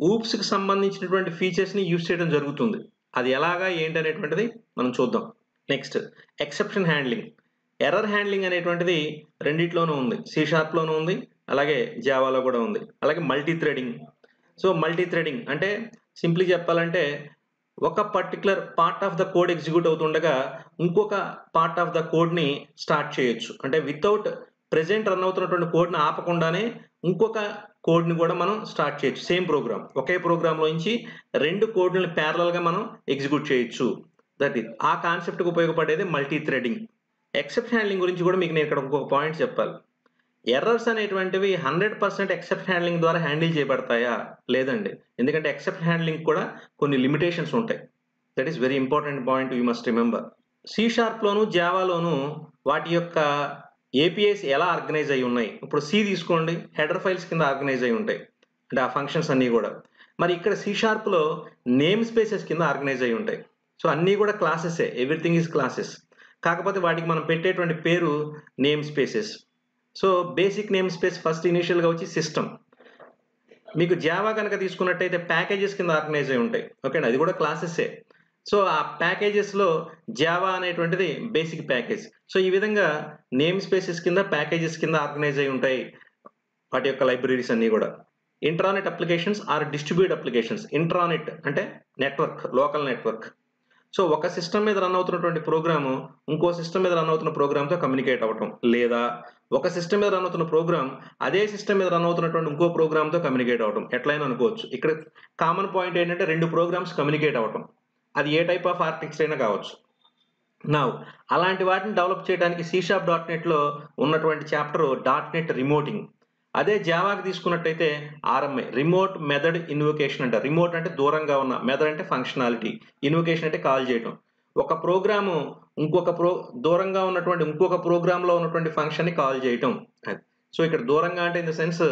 ఊప్స్‌కి సంబంధించినటువంటి ఫీచర్స్‌ని యూజ్ చేయడం జరుగుతుంది. అది ఎలాగా ఏంటనేటువంటిది మనం చూద్దాం. Next exception handling. Error handling అనేటువంటిది రెండిట్లోనూ ఉంది. సి షార్ప్‌లోనూ ఉంది. అలాగే జావాలో కూడా ఉంది. అలాగే multi threading. So multi threading అంటే సింప్లీ చెప్పాలంటే ఒక particular part of the code execute అవుతుండగా ఇంకొక పార్ట్ ఆఫ్ ద కోడ్ని స్టార్ట్ చేయొచ్చు. అంటే వితౌట్ ప్రెజెంట్ రన్ అవుతున్నటువంటి కోడ్ని ఆపకుండానే ఇంకొక కోడ్ని కూడా మనం స్టార్ట్ చేయొచ్చు. సేమ్ ప్రోగ్రామ్, ఒకే ప్రోగ్రాంలో నుంచి 2 కోడ్లను ప్యారలల్గా మనం ఎగ్జిక్యూట్ చేయొచ్చు. దట్ ఈస్ ఆ కాన్సెప్ట్కి ఉపయోగపడేది మల్టీ థ్రెడింగ్. ఎక్సెప్షన్ హ్యాండ్లింగ్ గురించి కూడా మీకు నేను ఇక్కడ ఇంకొక పాయింట్ చెప్పాలి. ఎర్రర్స్ అనేటువంటివి 100% ఎక్సెప్షన్ హ్యాండ్లింగ్ ద్వారా హ్యాండిల్ చేయబడతాయా? లేదండి. ఎందుకంటే ఎక్సెప్షన్ హ్యాండ్లింగ్ కూడా కొన్ని లిమిటేషన్స్ ఉంటాయి. That is very important point you must remember. C షార్ప్లోను జావాలోను వాటి యొక్క ఏపీఐస్ ఎలా ఆర్గనైజ్ అయి ఉన్నాయి? ఇప్పుడు సి తీసుకోండి, హెడర్ ఫైల్స్ కింద ఆర్గనైజ్ అయి ఉంటాయి, అంటే ఆ ఫంక్షన్స్ అన్నీ కూడా. మరి ఇక్కడ సి షార్ప్లో నేమ్ స్పేసెస్ కింద ఆర్గనైజ్ అయి ఉంటాయి. సో అన్నీ కూడా క్లాసెసే, ఎవ్రీథింగ్ ఈజ్ క్లాసెస్. కాకపోతే వాటికి మనం పెట్టేటువంటి పేరు name spaces. So basic name space first ఇనిషియల్గా వచ్చి సిస్టమ్. మీకు జావా కనుక తీసుకున్నట్టయితే ప్యాకేజెస్ కింద ఆర్గనైజ్ అయి ఉంటాయి. ఓకేనా, అది కూడా క్లాసెసే. సో ఆ ప్యాకేజెస్లో జావా అనేటువంటిది బేసిక్ ప్యాకేజ్. సో ఈ విధంగా నేమ్ స్పేసెస్ కింద ప్యాకేజెస్ కింద ఆర్గనైజ్ అయి ఉంటాయి వాటి యొక్క లైబ్రరీస్ అన్నీ కూడా. Intranet applications or distribute applications. Intranet అంటే నెట్వర్క్, లోకల్ నెట్వర్క్. సో ఒక సిస్టమ్ మీద రన్ అవుతున్నటువంటి ప్రోగ్రాము ఇంకో సిస్టమ్ మీద రన్ అవుతున్న ప్రోగ్రామ్తో కమ్యూనికేట్ అవ్వటం, లేదా ఒక సిస్టమ్ మీద రన్ అవుతున్న ప్రోగ్రామ్ అదే సిస్టమ్ మీద రన్ అవుతున్నటువంటి ఇంకో ప్రోగ్రామ్తో కమ్యూనికేట్ అవ్వటం, ఎట్లయినా అనుకోవచ్చు. ఇక్కడ కామన్ పాయింట్ ఏంటంటే 2 ప్రోగ్రామ్స్ కమ్యూనికేట్ అవ్వటం, అది ఏ టైప్ ఆఫ్ ఆర్కిటెక్చర్ అయినా కావచ్చు. నౌ అలాంటి వాటిని డెవలప్ చేయడానికి C#.NETలో ఉన్నటువంటి చాప్టర్ .NET రిమోటింగ్. అదే జావాకి తీసుకున్నట్టయితే RMI, రిమోట్ మెథడ్ ఇన్వొకేషన్ అంటారు. రిమోట్ అంటే దూరంగా ఉన్న, మెథడ్ అంటే ఫంక్షనాలిటీ, ఇన్వొకేషన్ అంటే కాల్ చేయటం. ఒక ప్రోగ్రాము దూరంగా ఉన్నటువంటి ఇంకొక ప్రోగ్రాంలో ఉన్నటువంటి ఫంక్షన్ని కాల్ చేయటం. సో ఇక్కడ దూరంగా అంటే ఇన్ ద సెన్స్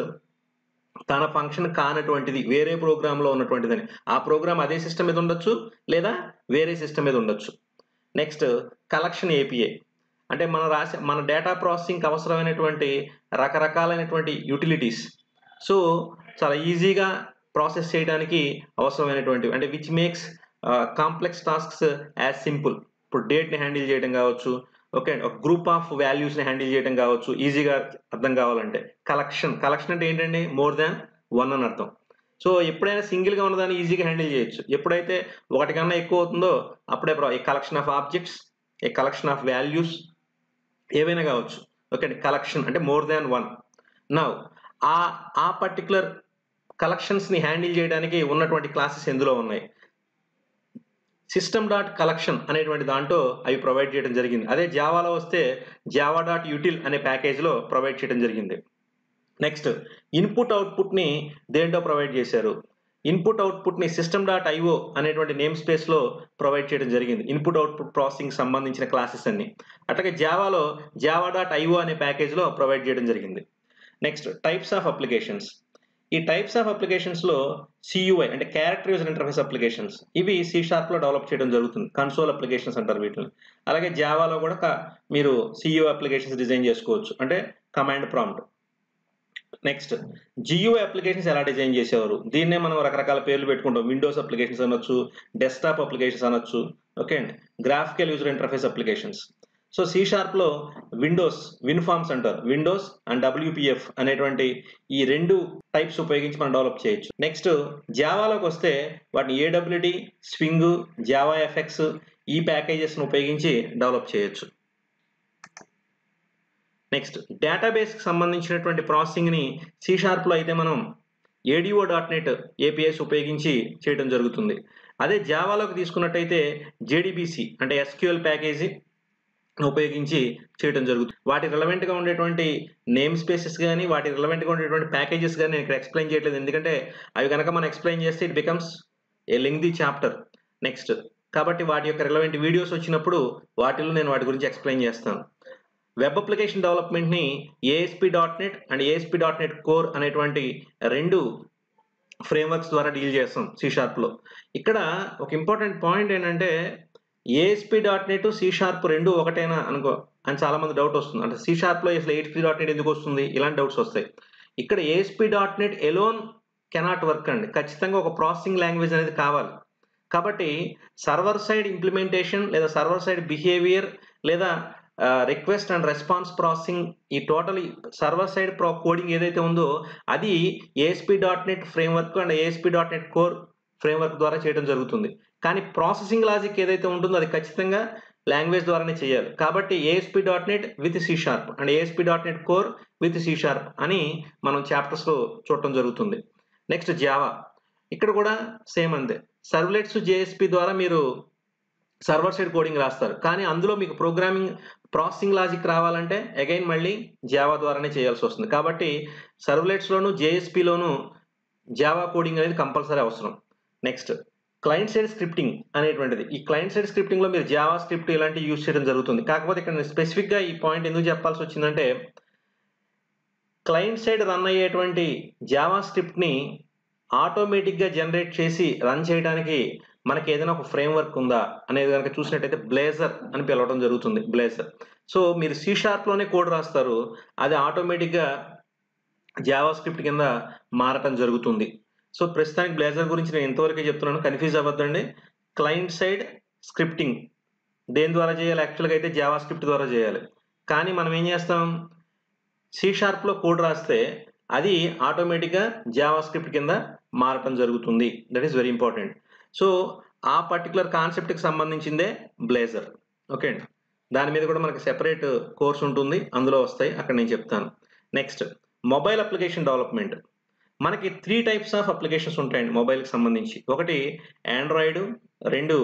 తన ఫంక్షన్ కానటువంటిది, వేరే ప్రోగ్రాంలో ఉన్నటువంటిదని. ఆ ప్రోగ్రామ్ అదే సిస్టమ్ మీద ఉండొచ్చు, లేదా వేరే సిస్టమ్ మీద ఉండొచ్చు. నెక్స్ట్ కలెక్షన్ ఏపీఐ, అంటే మన డేటా ప్రాసెసింగ్కి అవసరమైనటువంటి రకరకాలైనటువంటి యూటిలిటీస్. సో చాలా ఈజీగా ప్రాసెస్ చేయడానికి అవసరమైనటువంటివి, అంటే which makes complex tasks as simple. ఇప్పుడు డేట్ని హ్యాండిల్ చేయడం కావచ్చు, ఓకే, ఒక గ్రూప్ ఆఫ్ వాల్యూస్ని హ్యాండిల్ చేయడం కావచ్చు, ఈజీగా అర్థం కావాలంటే. కలెక్షన్ అంటే ఏంటండి? మోర్ దాన్ 1 అని అర్థం. సో ఎప్పుడైనా సింగిల్గా ఉన్నదాన్ని ఈజీగా హ్యాండిల్ చేయొచ్చు. ఎప్పుడైతే ఒకటి కన్నా ఎక్కువ అవుతుందో అప్పుడే a collection of objects, a collection of values, ఏవైనా కావచ్చు. ఓకే, కలెక్షన్ అంటే మోర్ దాన్ 1. నౌ ఆ పర్టికులర్ కలెక్షన్స్ని హ్యాండిల్ చేయడానికి ఉన్నటువంటి క్లాసెస్ ఎందులో ఉన్నాయి? system.collection అనేటువంటి దాంట్లో అవి ప్రొవైడ్ చేయడం జరిగింది. అదే జావాలో వస్తే java.util అనే ప్యాకేజ్లో ప్రొవైడ్ చేయడం జరిగింది. నెక్స్ట్ ఇన్పుట్ అవుట్పుట్ని దేంట్లో ప్రొవైడ్ చేశారు? ఇన్పుట్ అవుట్పుట్ని system.io అనేటువంటి నేమ్ స్పేస్లో ప్రొవైడ్ చేయడం జరిగింది. ఇన్పుట్ అవుట్పుట్ ప్రాసెసింగ్ సంబంధించిన క్లాసెస్ అన్ని. అట్లాగే జావాలో java.io అనే ప్యాకేజ్లో ప్రొవైడ్ చేయడం జరిగింది. Next types of applications. ఈ టైప్స్ ఆఫ్ అప్లికేషన్స్లో CUI అంటే క్యారెక్టర్ యూజర్ ఇంటర్ఫేస్ అప్లికేషన్స్, ఇవి C#లో డెవలప్ చేయడం జరుగుతుంది. కన్సోల్ అప్లికేషన్స్ అంటారు వీటిని. అలాగే జావాలో కూడా మీరు CUI అప్లికేషన్స్ డిజైన్ చేసుకోవచ్చు, అంటే command prompt. Next GUI applications ఎలా డిజైన్ చేసేవారు? దీన్నే మనం రకరకాల పేర్లు పెట్టుకుంటాం. విండోస్ అప్లికేషన్స్ అనొచ్చు, డెస్క్టాప్ అప్లికేషన్స్ అనొచ్చు, ఓకే అండి, graphical user interface applications. So C#లో విండోస్, విన్ఫార్మ్స్ అంటారు, విండోస్ అండ్ WPF అనేటువంటి ఈ 2 టైప్స్ ఉపయోగించి మనం డెవలప్ చేయొచ్చు. నెక్స్ట్ జావాలోకి వస్తే వాటిని AWD, స్వింగ్, జావా ఎఫ్ఎక్స్ ఈ ప్యాకేజెస్ను ఉపయోగించి డెవలప్ చేయొచ్చు. నెక్స్ట్ డేటాబేస్కి సంబంధించినటువంటి ప్రాసెసింగ్ని C#లో అయితే మనం ADO.NET APIs ఉపయోగించి చేయడం జరుగుతుంది. అదే జావాలోకి తీసుకున్నట్టయితే JDBC అంటే SQL ప్యాకేజీ ఉపయోగించి చేయడం జరుగుతుంది. వాటి రిలవెంట్గా ఉండేటువంటి నేమ్ స్పేసెస్ కానీ, వాటి రిలవెంట్గా ఉండేటువంటి ప్యాకేజెస్ కానీ నేను ఇక్కడ ఎక్స్ప్లెయిన్ చేయట్లేదు, ఎందుకంటే అవి కనుక మనం ఎక్స్ప్లెయిన్ చేస్తే it becomes a lengthy chapter. Next కాబట్టి వాటి యొక్క రిలవెంట్ వీడియోస్ వచ్చినప్పుడు వాటిలో నేను వాటి గురించి ఎక్స్ప్లెయిన్ చేస్తాను. వెబ్ అప్లికేషన్ డెవలప్మెంట్ని ASP.NET అండ్ ASP.NET Core అనేటువంటి 2 ఫ్రేమ్వర్క్స్ ద్వారా డీల్ చేస్తాం C#లో. ఇక్కడ ఒక ఇంపార్టెంట్ పాయింట్ ఏంటంటే ASP.NET, C# రెండు ఒకటేనా అనుకో అని చాలా మంది డౌట్ వస్తుంది. అంటే C#లో అసలు ASP.NET ఎందుకు వస్తుంది, ఇలాంటి డౌట్స్ వస్తాయి. ఇక్కడ ASP.NET ఎలోన్ కెనాట్ వర్క్ అండి. ఖచ్చితంగా ఒక ప్రాసెసింగ్ లాంగ్వేజ్ అనేది కావాలి. కాబట్టి సర్వర్ సైడ్ ఇంప్లిమెంటేషన్ లేదా సర్వర్ సైడ్ బిహేవియర్ లేదా రిక్వెస్ట్ అండ్ రెస్పాన్స్ ప్రాసెసింగ్, ఈ టోటల్ సర్వర్ సైడ్ కోడింగ్ ఏదైతే ఉందో అది ASP.NET framework and ASP.NET Core framework ద్వారా చేయడం జరుగుతుంది. కానీ ప్రాసెసింగ్ లాజిక్ ఏదైతే ఉంటుందో అది ఖచ్చితంగా లాంగ్వేజ్ ద్వారానే చేయాలి. కాబట్టి ASP.NET with C# and ASP.NET core with C# అని మనం చాప్టర్స్‌లో చూడటం జరుగుతుంది. Next Java. ఇక్కడ కూడా సేమ్ అంతే. సర్వ్లెట్స్ JSP ద్వారా మీరు సర్వర్ సైడ్ కోడింగ్ రాస్తారు. కానీ అందులో మీకు ప్రాసెసింగ్ లాజిక్ రావాలంటే అగైన్ మళ్ళీ జావా ద్వారానే చేయాల్సి వస్తుంది. కాబట్టి సర్వ్లెట్స్‌లోను JSPలోను జావా కోడింగ్ అనేది కంపల్సరీ అవసరం. నెక్స్ట్ క్లయింట్ సైడ్ స్క్రిప్టింగ్ అనేటువంటిది. ఈ క్లయింట్ సైడ్ స్క్రిప్టింగ్‌లో మీరు జావా స్క్రిప్ట్ ఇలాంటివి యూజ్ చేయడం జరుగుతుంది. కాకపోతే ఇక్కడ నేను స్పెసిఫిక్‌గా ఈ పాయింట్ ఎందుకు చెప్పాల్సి వచ్చిందంటే క్లయింట్ సైడ్ రన్ అయ్యేటువంటి జావా స్క్రిప్ట్‌ని ఆటోమేటిక్‌గా జనరేట్ చేసి రన్ చేయడానికి మనకి ఏదైనా ఒక ఫ్రేమ్‌వర్క్ ఉందా అనేది గనుక చూసినట్టయితే బ్లేజర్ అని పిలవడం జరుగుతుంది. బ్లేజర్. సో మీరు C#లోనే కోడ్ రాస్తారు. అది ఆటోమేటిక్‌గా జావా స్క్రిప్ట్ కింద మారటం జరుగుతుంది. సో ప్రస్తుతానికి బ్లేజర్ గురించి నేను ఇంతవరకే చెప్తున్నాను. కన్‌ఫ్యూజ్ అవ్వద్దండి. క్లయింట్ సైడ్ స్క్రిప్టింగ్ దేని ద్వారా చేయాలి? యాక్చువల్‌గా అయితే జావా స్క్రిప్ట్ ద్వారా చేయాలి. కానీ మనం ఏం చేస్తాం? C#లో కోడ్ రాస్తే అది ఆటోమేటిక్‌గా జావా స్క్రిప్ట్ కింద మారటం జరుగుతుంది. That is very important. So ఆ పర్టిక్యులర్ కాన్సెప్ట్‌కి సంబంధించిందే బ్లేజర్. ఓకే అండి. దాని మీద కూడా మనకి సెపరేట్ కోర్స్ ఉంటుంది. అందులో వస్తాయి. అక్కడ నేను చెప్తాను. Next mobile application development. మనకి 3 టైప్స్ ఆఫ్ అప్లికేషన్స్ ఉంటాయండి మొబైల్‌కి సంబంధించి. ఒకటి ఆండ్రాయిడ్, 2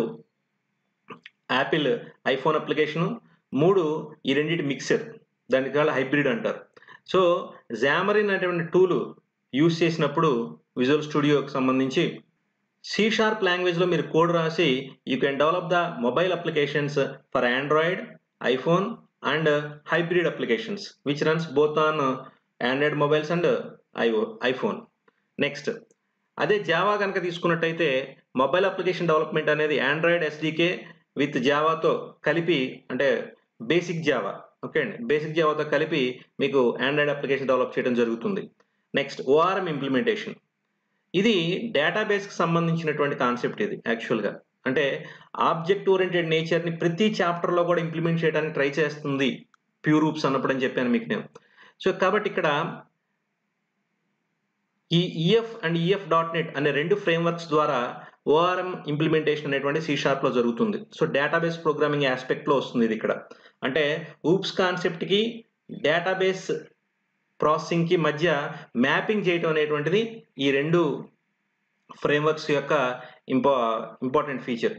యాపిల్ ఐఫోన్ అప్లికేషను, 3 ఈ రెండిటి మిక్సర్. దానికి వాళ్ళు హైబ్రిడ్ అంటారు. సో జామరిన్ అనేటువంటి టూల్ యూజ్ చేసినప్పుడు విజువల్ స్టూడియోకి సంబంధించి C# లాంగ్వేజ్‌లో మీరు కోడ్ రాసి you can develop the mobile applications for Android, iPhone and hybrid applications which runs both on Android mobiles and iPhone. Next అదే జావా కనుక తీసుకున్నట్టయితే మొబైల్ అప్లికేషన్ డెవలప్మెంట్ అనేది ఆండ్రాయిడ్ SDK విత్ జావాతో కలిపి అంటే బేసిక్ జావా ఓకే అండి. Basic జావాతో కలిపి మీకు Android application develop చేయడం జరుగుతుంది. Next ORM implementation. ఇది డేటాబేస్‌కి సంబంధించినటువంటి కాన్సెప్ట్ ఇది యాక్చువల్‌గా. అంటే ఆబ్జెక్ట్ ఓరియెంటెడ్ నేచర్‌ని ప్రతి చాప్టర్‌లో కూడా ఇంప్లిమెంట్ చేయడానికి ట్రై చేస్తుంది ప్యూర్ రూప్స్ అన్నప్పుడు అని చెప్పాను మీకు నేను. సో కాబట్టి ఇక్కడ ఈ EF అండ్ EF.NET అనే 2 ఫ్రేమ్‌వర్క్స్ ద్వారా ORM ఇంప్లిమెంటేషన్ అనేటువంటి C#లో జరుగుతుంది. సో డేటాబేస్ ప్రోగ్రామింగ్ యాస్పెక్ట్‌లో వస్తుంది ఇది ఇక్కడ. అంటే ఊప్స్ కాన్సెప్ట్‌కి డేటాబేస్ ప్రాసెసింగ్‌కి మధ్య మ్యాపింగ్ చేయటం అనేటువంటిది ఈ 2 ఫ్రేమ్‌వర్క్స్ యొక్క ఇంపార్టెంట్ ఫీచర్.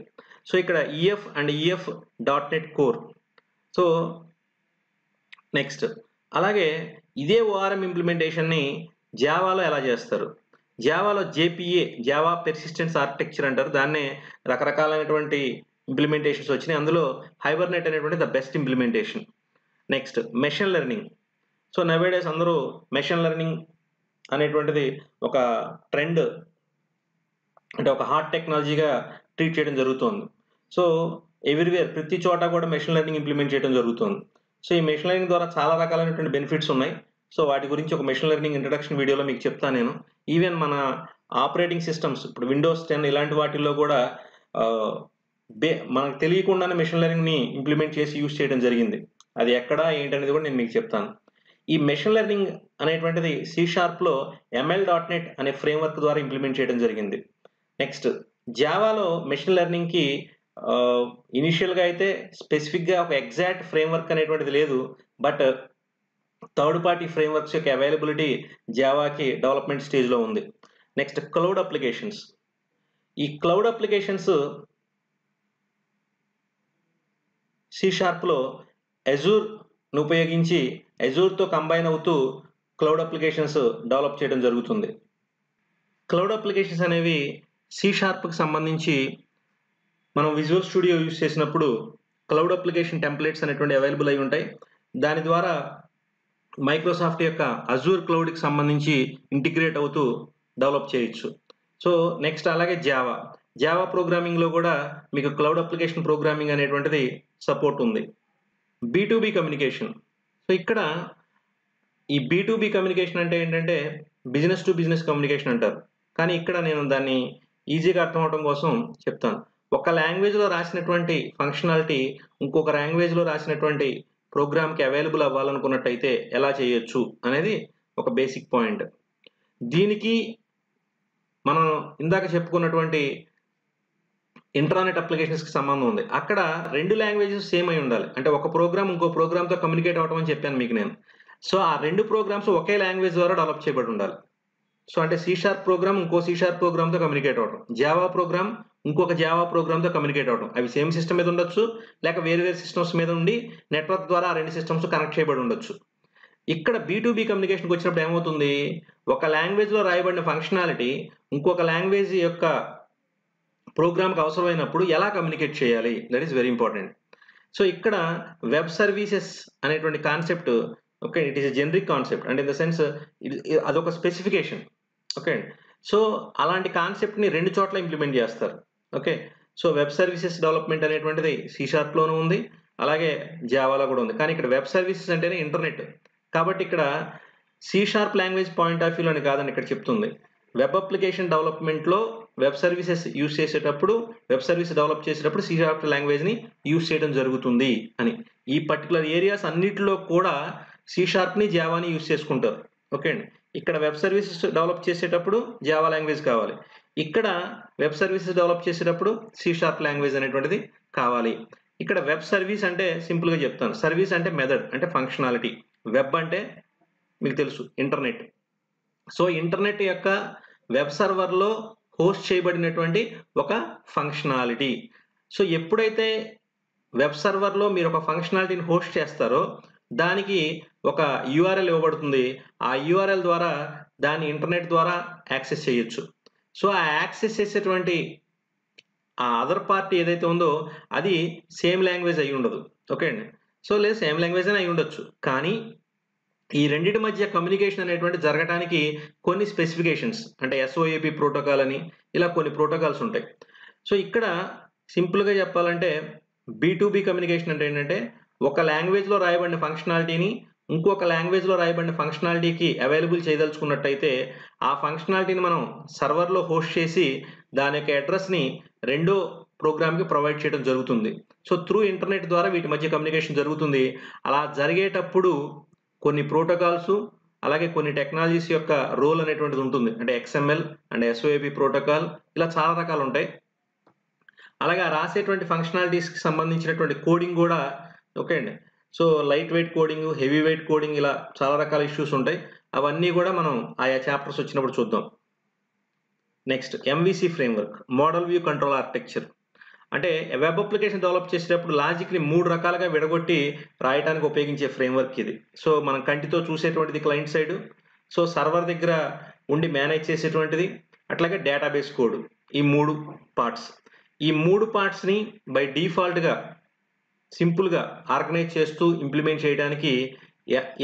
సో ఇక్కడ EF and EF.NET core. So next అలాగే ఇదే ORM ఇంప్లిమెంటేషన్‌ని జావాలో ఎలా చేస్తారు? జావాలో JPA జావా పెర్సిస్టెన్స్ ఆర్కిటెక్చర్ అంటారు. దాన్నే రకరకాలైనటువంటి ఇంప్లిమెంటేషన్స్ వచ్చినాయి. అందులో హైబర్నెట్ అనేటువంటి the best implementation. Next machine learning. So nowadays అందరూ మెషిన్ లెర్నింగ్ అనేటువంటిది ఒక ట్రెండ్ అంటే ఒక హాట్ టెక్నాలజీగా ట్రీట్ చేయడం జరుగుతోంది. సో ఎవ్రీవేర్ ప్రతి చోట కూడా మెషిన్ లెర్నింగ్ ఇంప్లిమెంట్ చేయడం జరుగుతోంది. సో ఈ మెషిన్ లెర్నింగ్ ద్వారా చాలా రకాలైనటువంటి బెనిఫిట్స్ ఉన్నాయి. సో వాటి గురించి ఒక మెషిన్ లెర్నింగ్ ఇంట్రడక్షన్ వీడియోలో మీకు చెప్తాను నేను. ఈవెన్ మన ఆపరేటింగ్ సిస్టమ్స్ ఇప్పుడు విండోస్ 10 ఇలాంటి వాటిల్లో కూడా మనకు తెలియకుండానే మెషిన్ లెర్నింగ్‌ని ఇంప్లిమెంట్ చేసి యూజ్ చేయడం జరిగింది. అది ఎక్కడ ఏంటనేది కూడా నేను మీకు చెప్తాను. ఈ మెషిన్ లెర్నింగ్ అనేటువంటిది C#లో ML.NET అనే ఫ్రేమ్‌వర్క్ ద్వారా ఇంప్లిమెంట్ చేయడం జరిగింది. నెక్స్ట్ జావాలో మెషిన్ లెర్నింగ్‌కి ఇనిషియల్‌గా అయితే స్పెసిఫిక్‌గా ఒక ఎగ్జాక్ట్ ఫ్రేమ్‌వర్క్ అనేటువంటిది లేదు. బట్ థర్డ్ పార్టీ ఫ్రేమ్‌వర్క్స్ యొక్క అవైలబిలిటీ జావాకి డెవలప్‌మెంట్ స్టేజ్‌లో ఉంది. Next cloud applications. ఈ క్లౌడ్ అప్లికేషన్స్ C#లో అజూర్‌ను ఉపయోగించి అజూర్‌తో కంబైన్ అవుతూ క్లౌడ్ అప్లికేషన్స్ డెవలప్ చేయడం జరుగుతుంది. క్లౌడ్ అప్లికేషన్స్ అనేవి C#కి సంబంధించి మనం విజువల్ స్టూడియో యూజ్ చేసినప్పుడు క్లౌడ్ అప్లికేషన్ టెంప్లేట్స్ అనేటువంటి అవైలబుల్ అయి ఉంటాయి. దాని ద్వారా మైక్రోసాఫ్ట్ యొక్క అజూర్ క్లౌడ్‌కి సంబంధించి ఇంటిగ్రేట్ అవుతూ డెవలప్ చేయొచ్చు. సో నెక్స్ట్ అలాగే జావా ప్రోగ్రామింగ్‌లో కూడా మీకు క్లౌడ్ అప్లికేషన్ ప్రోగ్రామింగ్ అనేటువంటిది సపోర్ట్ ఉంది. B2B communication. సో ఇక్కడ ఈ B2B కమ్యూనికేషన్ అంటే ఏంటంటే బిజినెస్ టు బిజినెస్ కమ్యూనికేషన్ అంటారు. కానీ ఇక్కడ నేను దాన్ని ఈజీగా అర్థం అవడం కోసం చెప్తాను. ఒక లాంగ్వేజ్‌లో రాసినటువంటి ఫంక్షనాలిటీ ఇంకొక లాంగ్వేజ్‌లో రాసినటువంటి ప్రోగ్రామ్‌కి అవైలబుల్ అవ్వాలనుకున్నట్టయితే ఎలా చేయొచ్చు అనేది ఒక బేసిక్ పాయింట్. దీనికి మనం ఇందాక చెప్పుకున్నటువంటి ఇంట్రానెట్ అప్లికేషన్స్కి సంబంధం ఉంది. అక్కడ 2 లాంగ్వేజెస్ సేమ్ అయి ఉండాలి. అంటే ఒక ప్రోగ్రామ్ ఇంకో ప్రోగ్రామ్‌తో కమ్యూనికేట్ అవ్వటం అని చెప్పాను మీకు నేను. సో, ఆ 2 ప్రోగ్రామ్స్ ఒకే లాంగ్వేజ్ ద్వారా డెవలప్ చేయబడి ఉండాలి. సో, అంటే సి షార్ప్ ప్రోగ్రామ్ ఇంకో సి షార్ప్ ప్రోగ్రామ్‌తో కమ్యూనికేట్ అవ్వటం. జావా ప్రోగ్రామ్ ఇంకొక జావా ప్రోగ్రామ్‌తో కమ్యూనికేట్ అవ్వటం. అవి సేమ్ సిస్టమ్ మీద ఉండొచ్చు. లేక వేరు వేరు సిస్టమ్స్ మీద ఉండి నెట్వర్క్ ద్వారా ఆ 2 సిస్టమ్స్ కనెక్ట్ చేయబడి ఉండొచ్చు. ఇక్కడ బీ2బీ కమ్యూనికేషన్‌కి వచ్చినప్పుడు ఏమవుతుంది? ఒక లాంగ్వేజ్‌లో రాయబడిన ఫంక్షనాలిటీ ఇంకొక లాంగ్వేజ్ యొక్క ప్రోగ్రామ్‌కి అవసరమైనప్పుడు ఎలా కమ్యూనికేట్ చేయాలి? That is very important. So, ఇక్కడ వెబ్ సర్వీసెస్ అనేటువంటి concept okay. It is a generic concept. అంటే ఇన్ ద సెన్స్ అదొక స్పెసిఫికేషన్. ఓకే. సో, అలాంటి కాన్సెప్ట్‌ని 2 చోట్ల ఇంప్లిమెంట్ చేస్తారు. Okay. So, web services development అనేటువంటిది సి షార్ప్‌లోనూ ఉంది. అలాగే జావాలో కూడా ఉంది. కానీ ఇక్కడ వెబ్ సర్వీసెస్ అంటేనే ఇంటర్నెట్. కాబట్టి ఇక్కడ C sharp language point of వ్యూలోని కాదని ఇక్కడ చెప్తుంది. వెబ్ అప్లికేషన్ డెవలప్‌మెంట్‌లో వెబ్ సర్వీసెస్ యూజ్ చేసేటప్పుడు, వెబ్ సర్వీస్ డెవలప్ చేసేటప్పుడు సి షార్ప్ లాంగ్వేజ్‌ని యూజ్ చేయడం జరుగుతుంది అని. ఈ పర్టిక్యులర్ ఏరియాస్ అన్నిటిలో కూడా సి షార్ప్‌ని, జావాని యూజ్ చేసుకుంటారు. ఓకే అండి. ఇక్కడ వెబ్ సర్వీసెస్ డెవలప్ చేసేటప్పుడు జావా లాంగ్వేజ్ కావాలి. ఇక్కడ వెబ్ సర్వీసెస్ డెవలప్ చేసేటప్పుడు సి షార్ప్ లాంగ్వేజ్ అనేటువంటిది కావాలి. ఇక్కడ వెబ్ సర్వీస్ అంటే సింపుల్‌గా చెప్తాను. సర్వీస్ అంటే మెథడ్ అంటే ఫంక్షనాలిటీ. వెబ్ అంటే మీకు తెలుసు ఇంటర్నెట్. సో, ఇంటర్నెట్ యొక్క వెబ్ సర్వర్‌లో హోస్ట్ చేయబడినటువంటి ఒక ఫంక్షనాలిటీ. సో, ఎప్పుడైతే వెబ్ సర్వర్‌లో మీరు ఒక ఫంక్షనాలిటీని హోస్ట్ చేస్తారో, దానికి ఒక యూఆర్ఎల్ ఇవ్వబడుతుంది. ఆ యూఆర్ఎల్ ద్వారా దాన్ని ఇంటర్నెట్ ద్వారా యాక్సెస్ చేయొచ్చు. సో, ఆ యాక్సెస్ చేసేటువంటి ఆ అదర్ పార్టీ ఏదైతే ఉందో అది సేమ్ లాంగ్వేజ్ అయ్యి ఉండదు. ఓకే అండి. సో, లేదు సేమ్ లాంగ్వేజ్ అనే అయి ఉండొచ్చు. కానీ ఈ రెండిటి మధ్య కమ్యూనికేషన్ అనేటువంటిది జరగటానికి కొన్ని స్పెసిఫికేషన్స్ అంటే ఎస్ఓఏపీ ప్రోటోకాల్ అని ఇలా కొన్ని ప్రోటోకాల్స్ ఉంటాయి. సో, ఇక్కడ సింపుల్‌గా చెప్పాలంటే బీ2బీ కమ్యూనికేషన్ అంటే ఏంటంటే ఒక లాంగ్వేజ్‌లో రాయబడిన ఫంక్షనాలిటీని ఇంకొక లాంగ్వేజ్‌లో రాయబడిన ఫంక్షనాలిటీకి అవైలబుల్ చేయదలుచుకున్నట్టయితే ఆ ఫంక్షనాలిటీని మనం సర్వర్‌లో హోస్ట్ చేసి దాని యొక్క అడ్రెస్‌ని రెండో ప్రోగ్రామ్‌కి ప్రొవైడ్ చేయడం జరుగుతుంది. సో, త్రూ ఇంటర్నెట్ ద్వారా వీటి మధ్య కమ్యూనికేషన్ జరుగుతుంది. అలా జరిగేటప్పుడు కొన్ని ప్రోటోకాల్స్ అలాగే కొన్ని టెక్నాలజీస్ యొక్క రోల్ అనేటువంటిది ఉంటుంది. అంటే ఎక్స్ఎంఎల్ అండ్ ఎస్ఓఏపీ ప్రోటోకాల్ ఇలా చాలా రకాలు ఉంటాయి. అలాగే ఆ రాసేటువంటి ఫంక్షనాలిటీస్‌కి సంబంధించినటువంటి కోడింగ్ గూడా ఓకే అండి. So, light weight coding, heavy weight coding ఇలా చాలా రకాల ఇష్యూస్ ఉంటాయి. అవన్నీ గూడా మనం ఆయా చాప్టర్స్ వచ్చినప్పుడు చూద్దాం. Next MVC framework model view control architecture. అంటే వెబ్ అప్లికేషన్ డెవలప్ చేసేటప్పుడు లాజిక్‌ని 3 రకాలుగా విడగొట్టి రాయటానికి ఉపయోగించే ఫ్రేమ్‌వర్క్ ఇది. సో, మనం కంటితో చూసేటువంటిది క్లయింట్ సైడ్. సో, సర్వర్ దగ్గర ఉండి మేనేజ్ చేసేటువంటిది. అట్లాగే డేటాబేస్ కోడ్. ఈ 3 పార్ట్స్. ఈ 3 పార్ట్స్‌ని బై డిఫాల్ట్‌గా సింపుల్‌గా ఆర్గనైజ్ చేస్తూ ఇంప్లిమెంట్ చేయడానికి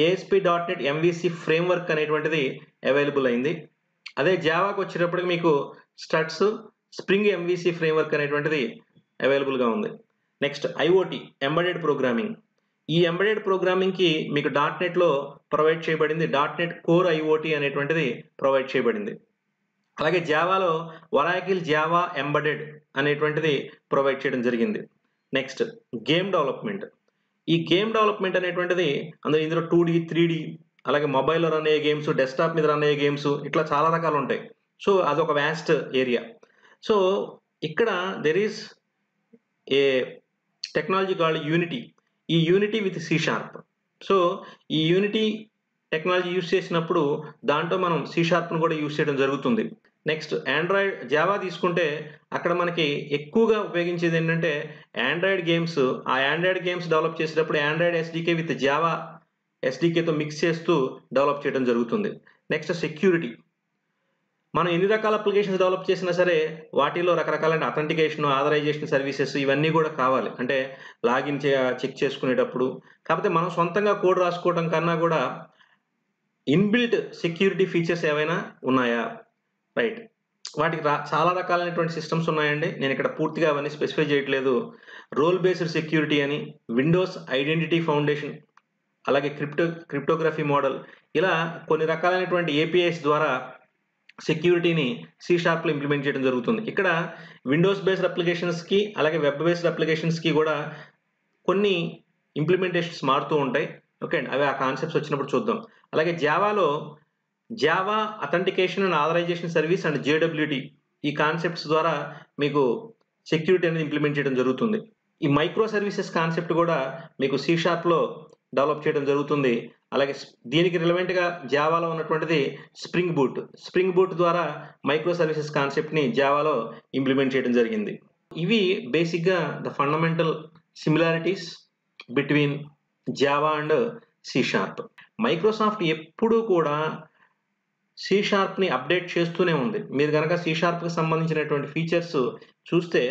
ASP.NET ఎంవీసీ ఫ్రేమ్‌వర్క్ అనేటువంటిది అవైలబుల్ అయింది. అదే జావాకి వచ్చేటప్పటికి మీకు స్ట్రట్స్, స్ప్రింగ్ ఎంవీసీ ఫ్రేమ్‌వర్క్ అనేటువంటిది అవైలబుల్‌గా ఉంది. Next IOT embedded programming. ఈ ఎంబెడెడ్ ప్రోగ్రామింగ్‌కి మీకు .NET‌లో ప్రొవైడ్ చేయబడింది. .NET కోర్ ఐఓటీ అనేటువంటిది ప్రొవైడ్ చేయబడింది. అలాగే జావాలో ఒరాకిల్ జావా ఎంబెడెడ్ అనేటువంటిది ప్రొవైడ్ చేయడం జరిగింది. Next game development. ఈ గేమ్ డెవలప్‌మెంట్ అనేటువంటిది ఇందులో 2డీ, 3డీ అలాగే మొబైల్‌లో రన్ అయ్యే గేమ్స్, డెస్క్‌టాప్ మీద రన్ అయ్యే గేమ్స్ ఇట్లా చాలా రకాలు ఉంటాయి. సో, అదొక వాస్ట్ ఏరియా. సో, ఇక్కడ there is a technology called Unity. ఈ Unity with C sharp. So, ఈ యూనిటీ టెక్నాలజీ యూజ్ చేసినప్పుడు దాంట్లో మనం సి షార్ప్‌ని కూడా యూజ్ చేయడం జరుగుతుంది. నెక్స్ట్ ఆండ్రాయిడ్ జావా తీసుకుంటే అక్కడ మనకి ఎక్కువగా ఉపయోగించేది ఏంటంటే ఆండ్రాయిడ్ గేమ్స్. ఆ ఆండ్రాయిడ్ గేమ్స్ డెవలప్ చేసేటప్పుడు ఆండ్రాయిడ్ ఎస్‌డీకే విత్ జావా ఎస్‌డీకేతో మిక్స్ చేస్తూ డెవలప్ చేయడం జరుగుతుంది. Next security. మనం ఎన్ని రకాల అప్లికేషన్స్ డెవలప్ చేసినా సరే వాటిలో రకరకాలైన అథెంటికేషన్, ఆథరైజేషన్ సర్వీసెస్ ఇవన్నీ కూడా కావాలి. అంటే లాగిన్ చెక్ చేసుకునేటప్పుడు. కాకపోతే మనం సొంతంగా కోడ్ రాసుకోవడం కన్నా కూడా ఇన్‌బిల్ట్ సెక్యూరిటీ ఫీచర్స్ ఏవైనా ఉన్నాయా? రైట్. వాటికి చాలా రకాలైనటువంటి సిస్టమ్స్ ఉన్నాయండి. నేను ఇక్కడ పూర్తిగా అవన్నీ స్పెసిఫై చేయట్లేదు. రోల్ బేస్డ్ సెక్యూరిటీ అని, విండోస్ ఐడెంటిటీ ఫౌండేషన్, అలాగే క్రిప్టోగ్రఫీ మోడల్ ఇలా కొన్ని రకాలైనటువంటి ఏపీఐస్ ద్వారా సెక్యూరిటీని సి షార్ప్‌లో ఇంప్లిమెంట్ చేయడం జరుగుతుంది. ఇక్కడ విండోస్ బేస్డ్ అప్లికేషన్స్‌కి అలాగే వెబ్ బేస్డ్ అప్లికేషన్స్‌కి కూడా కొన్ని ఇంప్లిమెంటేషన్స్ మారుతూ ఉంటాయి. ఓకే అండి. అవి ఆ కాన్సెప్ట్స్ వచ్చినప్పుడు చూద్దాం. అలాగే జావాలో Java authentication and authorisation service and JWT ఈ కాన్సెప్ట్స్ ద్వారా మీకు సెక్యూరిటీ అనేది ఇంప్లిమెంట్ చేయడం జరుగుతుంది. ఈ మైక్రో సర్వీసెస్ కాన్సెప్ట్ కూడా మీకు సి షార్ప్‌లో డెవలప్ చేయడం జరుగుతుంది. అలాగే దీనికి రిలవెంట్‌గా జావాలో ఉన్నటువంటిది స్ప్రింగ్ బూట్. స్ప్రింగ్ బూట్ ద్వారా మైక్రో సర్వీసెస్ కాన్సెప్ట్‌ని జావాలో ఇంప్లిమెంట్ చేయడం జరిగింది. ఇవి బేసిక్‌గా the fundamental similarities between Java and C sharp. Microsoft ఎప్పుడూ కూడా సి షార్ప్‌ని అప్డేట్ చేస్తూనే ఉంది. మీరు గనక సి షార్ప్‌కి సంబంధించినటువంటి ఫీచర్స్ చూస్తే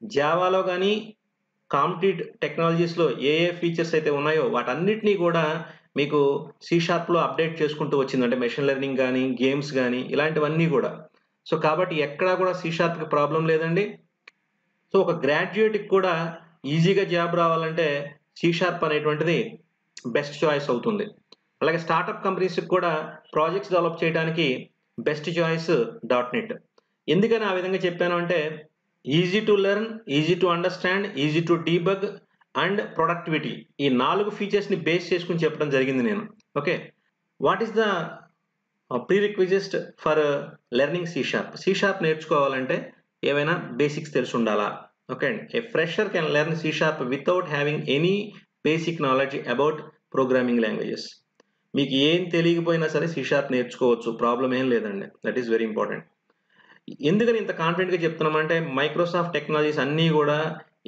జావాలో గాని, కాంపిటీట్ టెక్నాలజీస్‌లో ఏ ఫీచర్స్ అయితే ఉన్నాయో వాటన్నిటిని కూడా మీకు సి షార్ప్‌లో అప్డేట్ చేసుకుంటూ వచ్చింది. అంటే మెషిన్ లెర్నింగ్ గాని, గేమ్స్ గాని ఇలాంటివన్నీ కూడా. సో, కాబట్టి ఎక్కడా కూడా సి షార్ప్‌కి ప్రాబ్లమ్ లేదండి. సో, ఒక గ్రాడ్యుయేట్‌కి కూడా ఈజీగా జాబ్ రావాలంటే సి షార్ప్ అనేటువంటిది బెస్ట్ చాయిస్ అవుతుంది. అలాగే స్టార్టప్ కంపెనీస్‌కి కూడా ప్రాజెక్ట్స్ డెవలప్ చేయడానికి బెస్ట్ చాయిస్ .NET. ఎందుకని ఆ విధంగా చెప్పాను అంటే easy to learn, easy to understand, easy to debug and productivity ఈ 4 ఫీచర్స్‌ని బేస్ చేసుకొని చెప్పడం జరిగింది నేను. Okay. What is the prerequisite for learning C sharp? C sharp నేర్చుకోవాలంటే ఏవైనా బేసిక్స్ తెలిసి ఉండాలా? ఓకే అండి. A fresher can learn C sharp without having any basic knowledge about programming languages. మీకు ఏం తెలియకపోయినా సరే సి షార్ప్ నేర్చుకోవచ్చు. ప్రాబ్లమ్ ఏం లేదండి. That is very important. ఎందుకని ఇంత కాన్ఫిడెంట్‌గా చెప్తున్నామంటే మైక్రోసాఫ్ట్ టెక్నాలజీస్ అన్నీ కూడా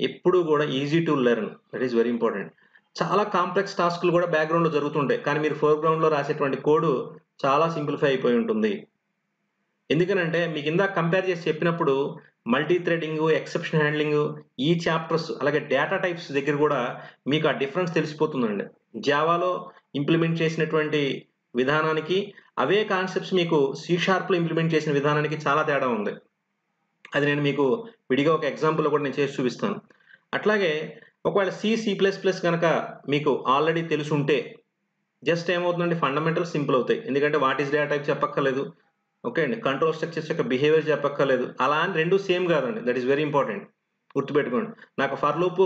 ఎప్పుడూ కూడా easy to learn. That is very important. చాలా కాంప్లెక్స్ టాస్క్‌లు కూడా బ్యాక్‌గ్రౌండ్‌లో జరుగుతుంటాయి. కానీ మీరు ఫోర్‌గ్రౌండ్‌లో రాసేటువంటి కోడ్ చాలా సింప్లిఫై అయిపోయి ఉంటుంది. ఎందుకనంటే మీకు ఇందాక కంపేర్ చేసి చెప్పినప్పుడు మల్టీ థ్రెడింగ్, ఎక్సెప్షన్ హ్యాండ్లింగ్ ఈ చాప్టర్స్ అలాగే డేటా టైప్స్ దగ్గర కూడా మీకు ఆ డిఫరెన్స్ తెలిసిపోతుందండి. జావాలో ఇంప్లిమెంట్ చేసినటువంటి విధానానికి అవే కాన్సెప్ట్స్ మీకు సి షార్ప్‌లో ఇంప్లిమెంట్ చేసిన విధానానికి చాలా తేడా ఉంది. అది నేను మీకు విడిగా ఒక ఎగ్జాంపుల్‌లో కూడా నేను చేసి చూపిస్తాను. అట్లాగే ఒకవేళ సి++ గనక మీకు ఆల్రెడీ తెలిసుంటే జస్ట్ ఏమవుతుందంటే ఫండమెంటల్స్ సింపుల్ అవుతాయి. ఎందుకంటే వాట్ ఈస్ డేటా టైప్ చెప్పక్కర్లేదు. ఓకే అండి. కంట్రోల్ స్ట్రక్చర్స్ యొక్క బిహేవియర్ చెప్పక్కర్లేదు. అలా అని 2 సేమ్ కాదండి. That is very important. గుర్తుపెట్టుకోండి. నాకు ఫర్ లూప్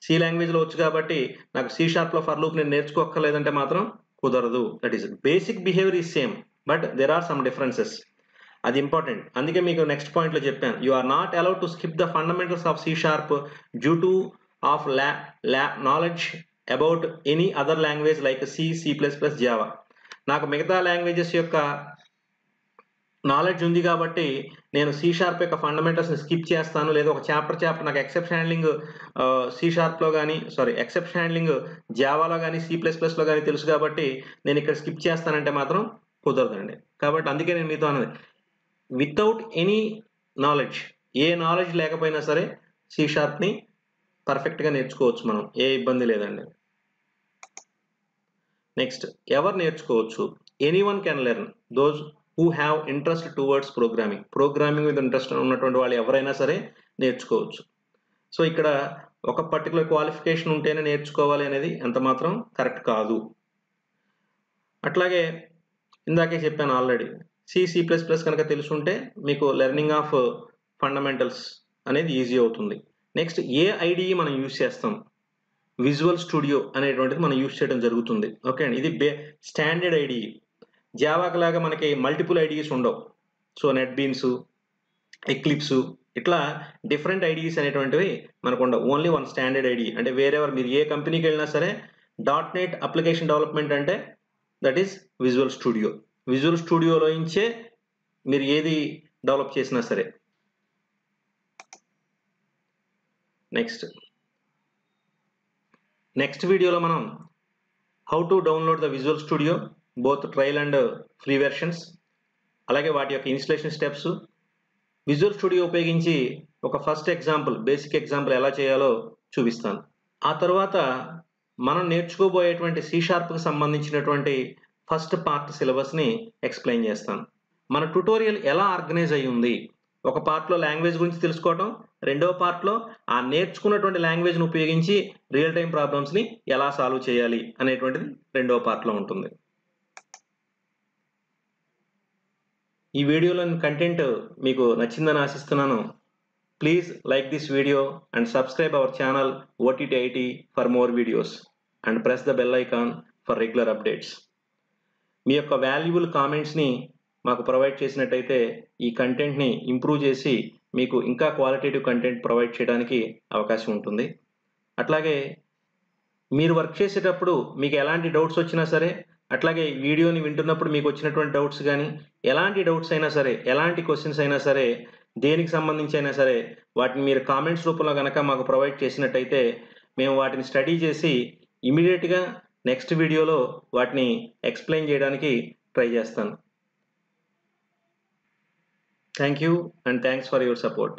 సి లాంగ్వేజ్‌లో వచ్చు కాబట్టి నాకు సి షార్ప్‌లో ఫర్ లూప్ నేను నేర్చుకోక్కర్లేదంటే మాత్రం కుదరదు. That is basic behaviour is same. But there are some differences. అది ఇంపార్టెంట్. అందుకే మీకు నెక్స్ట్ పాయింట్‌లో చెప్పాను. You are not allowed to skip the fundamentals of C sharp due to of knowledge about any other language like సి++, Java. నాకు మిగతా languages యొక్క knowledge ఉంది కాబట్టి నేను సి షార్ప్ యొక్క ఫండమెంటల్స్‌ని స్కిప్ చేస్తాను. లేదా ఒక చాప్టర్ నాకు ఎక్సెప్షన్ హ్యాండ్లింగ్ సి షార్ప్‌లో గాని ఎక్సెప్షన్ హ్యాండ్లింగ్ జావాలో గాని, సి++లో గాని తెలుసు కాబట్టి నేను ఇక్కడ స్కిప్ చేస్తానంటే మాత్రం కుదరదండి. కాబట్టి అందుకే నేను మీతో అన్నది. వితౌట్ ఎనీ నాలెడ్జ్ ఏ నాలెడ్జ్ లేకపోయినా సరే సి షార్ప్‌ని పర్ఫెక్ట్‌గా నేర్చుకోవచ్చు మనం. ఏ ఇబ్బంది లేదండి. నెక్స్ట్ ఎవరు నేర్చుకోవచ్చు? Anyone can learn. Those who have interest towards programming. Programming మీద ఇంట్రెస్ట్ ఉన్నటువంటి వాళ్ళు ఎవరైనా సరే నేర్చుకోవచ్చు. సో, ఇక్కడ ఒక పర్టిక్యులర్ క్వాలిఫికేషన్ ఉంటేనే నేర్చుకోవాలి అనేది ఎంత మాత్రం కరెక్ట్ కాదు. అట్లాగే ఇందాకే చెప్పాను ఆల్రెడీ. సి++ కనుక తెలుసుంటే మీకు లెర్నింగ్ ఆఫ్ ఫండమెంటల్స్ అనేది ఈజీ అవుతుంది. నెక్స్ట్ ఏ ఐడీఈ మనం యూజ్ చేస్తాం? విజువల్ స్టూడియో అనేటువంటిది మనం యూజ్ చేయడం జరుగుతుంది. ఓకే అండి. ఇది స్టాండర్డ్ ఐడీఈ. జావాకి లాగా మనకి మల్టిపుల్ ఐడీఈస్ ఉండవు. సో, నెట్‌బీన్స్, ఎక్లిప్స్ ఇట్లా డిఫరెంట్ ఐడీఈస్ అనేటువంటివి మనకుండవు. Only one standard IDE. అంటే మీరు ఏ కంపెనీకెళ్ళినా సరే .NET అప్లికేషన్ డెవలప్‌మెంట్ అంటే that is Visual Studio. Visual స్టూడియోలో నుంచే మీరు ఏది డెవలప్ చేసినా సరే. నెక్స్ట్ వీడియోలో మనం how to download the visual studio both trial and free versions అలాగే వాటి యొక్క ఇన్‌స్టాలేషన్ స్టెప్స్, విజువల్ స్టూడియో ఉపయోగించి ఒక బేసిక్ ఎగ్జాంపుల్ ఎలా చేయాలో చూపిస్తాను. ఆ తర్వాత మనం నేర్చుకోబోయేటువంటి సి షార్ప్‌కి సంబంధించినటువంటి ఫస్ట్ పార్ట్ సిలబస్‌ని ఎక్స్‌ప్లెయిన్ చేస్తాను. మన ట్యుటోరియల్ ఎలా ఆర్గనైజ్ అయ్యి ఉంది? ఒక పార్ట్‌లో లాంగ్వేజ్ గురించి తెలుసుకోవటం, రెండో పార్ట్‌లో ఆ నేర్చుకున్నటువంటి లాంగ్వేజ్‌ని ఉపయోగించి రియల్ టైమ్ ప్రాబ్లమ్స్‌ని ఎలా సాల్వ్ చేయాలి అనేటువంటిది రెండో పార్ట్‌లో ఉంటుంది. ఈ వీడియోలోని కంటెంట్ మీకు నచ్చిందని ఆశిస్తున్నాను. Please like this video and subscribe our channel OTT for more videos and press the bell icon for regular updates. మీ యొక్క వాల్యుబుల్ కామెంట్స్‌ని మాకు ప్రొవైడ్ చేసినట్టయితే ఈ కంటెంట్‌ని ఇంప్రూవ్ చేసి మీకు ఇంకా క్వాలిటేటివ్ కంటెంట్ ప్రొవైడ్ చేయడానికి అవకాశం ఉంటుంది. అట్లాగే మీరు వర్క్ చేసేటప్పుడు మీకు ఎలాంటి డౌట్స్ వచ్చినా సరే, అట్లాగే వీడియోని వింటున్నప్పుడు మీకు వచ్చినటువంటి డౌట్స్ గానీ, ఎలాంటి డౌట్స్ అయినా సరే, ఎలాంటి క్వెషన్స్ అయినా సరే, దేనికి సంబంధించి అయినా సరే, వాటిని మీరు కామెంట్స్ రూపంలో గనక మాకు ప్రొవైడ్ చేసినట్టయితే, మేము వాటిని స్టడీ చేసి ఇమ్మీడియేట్‌గా నెక్స్ట్ వీడియోలో వాటిని ఎక్స్‌ప్లెయిన్ చేయడానికి ట్రై చేస్తాను. Thank you and thanks for your support.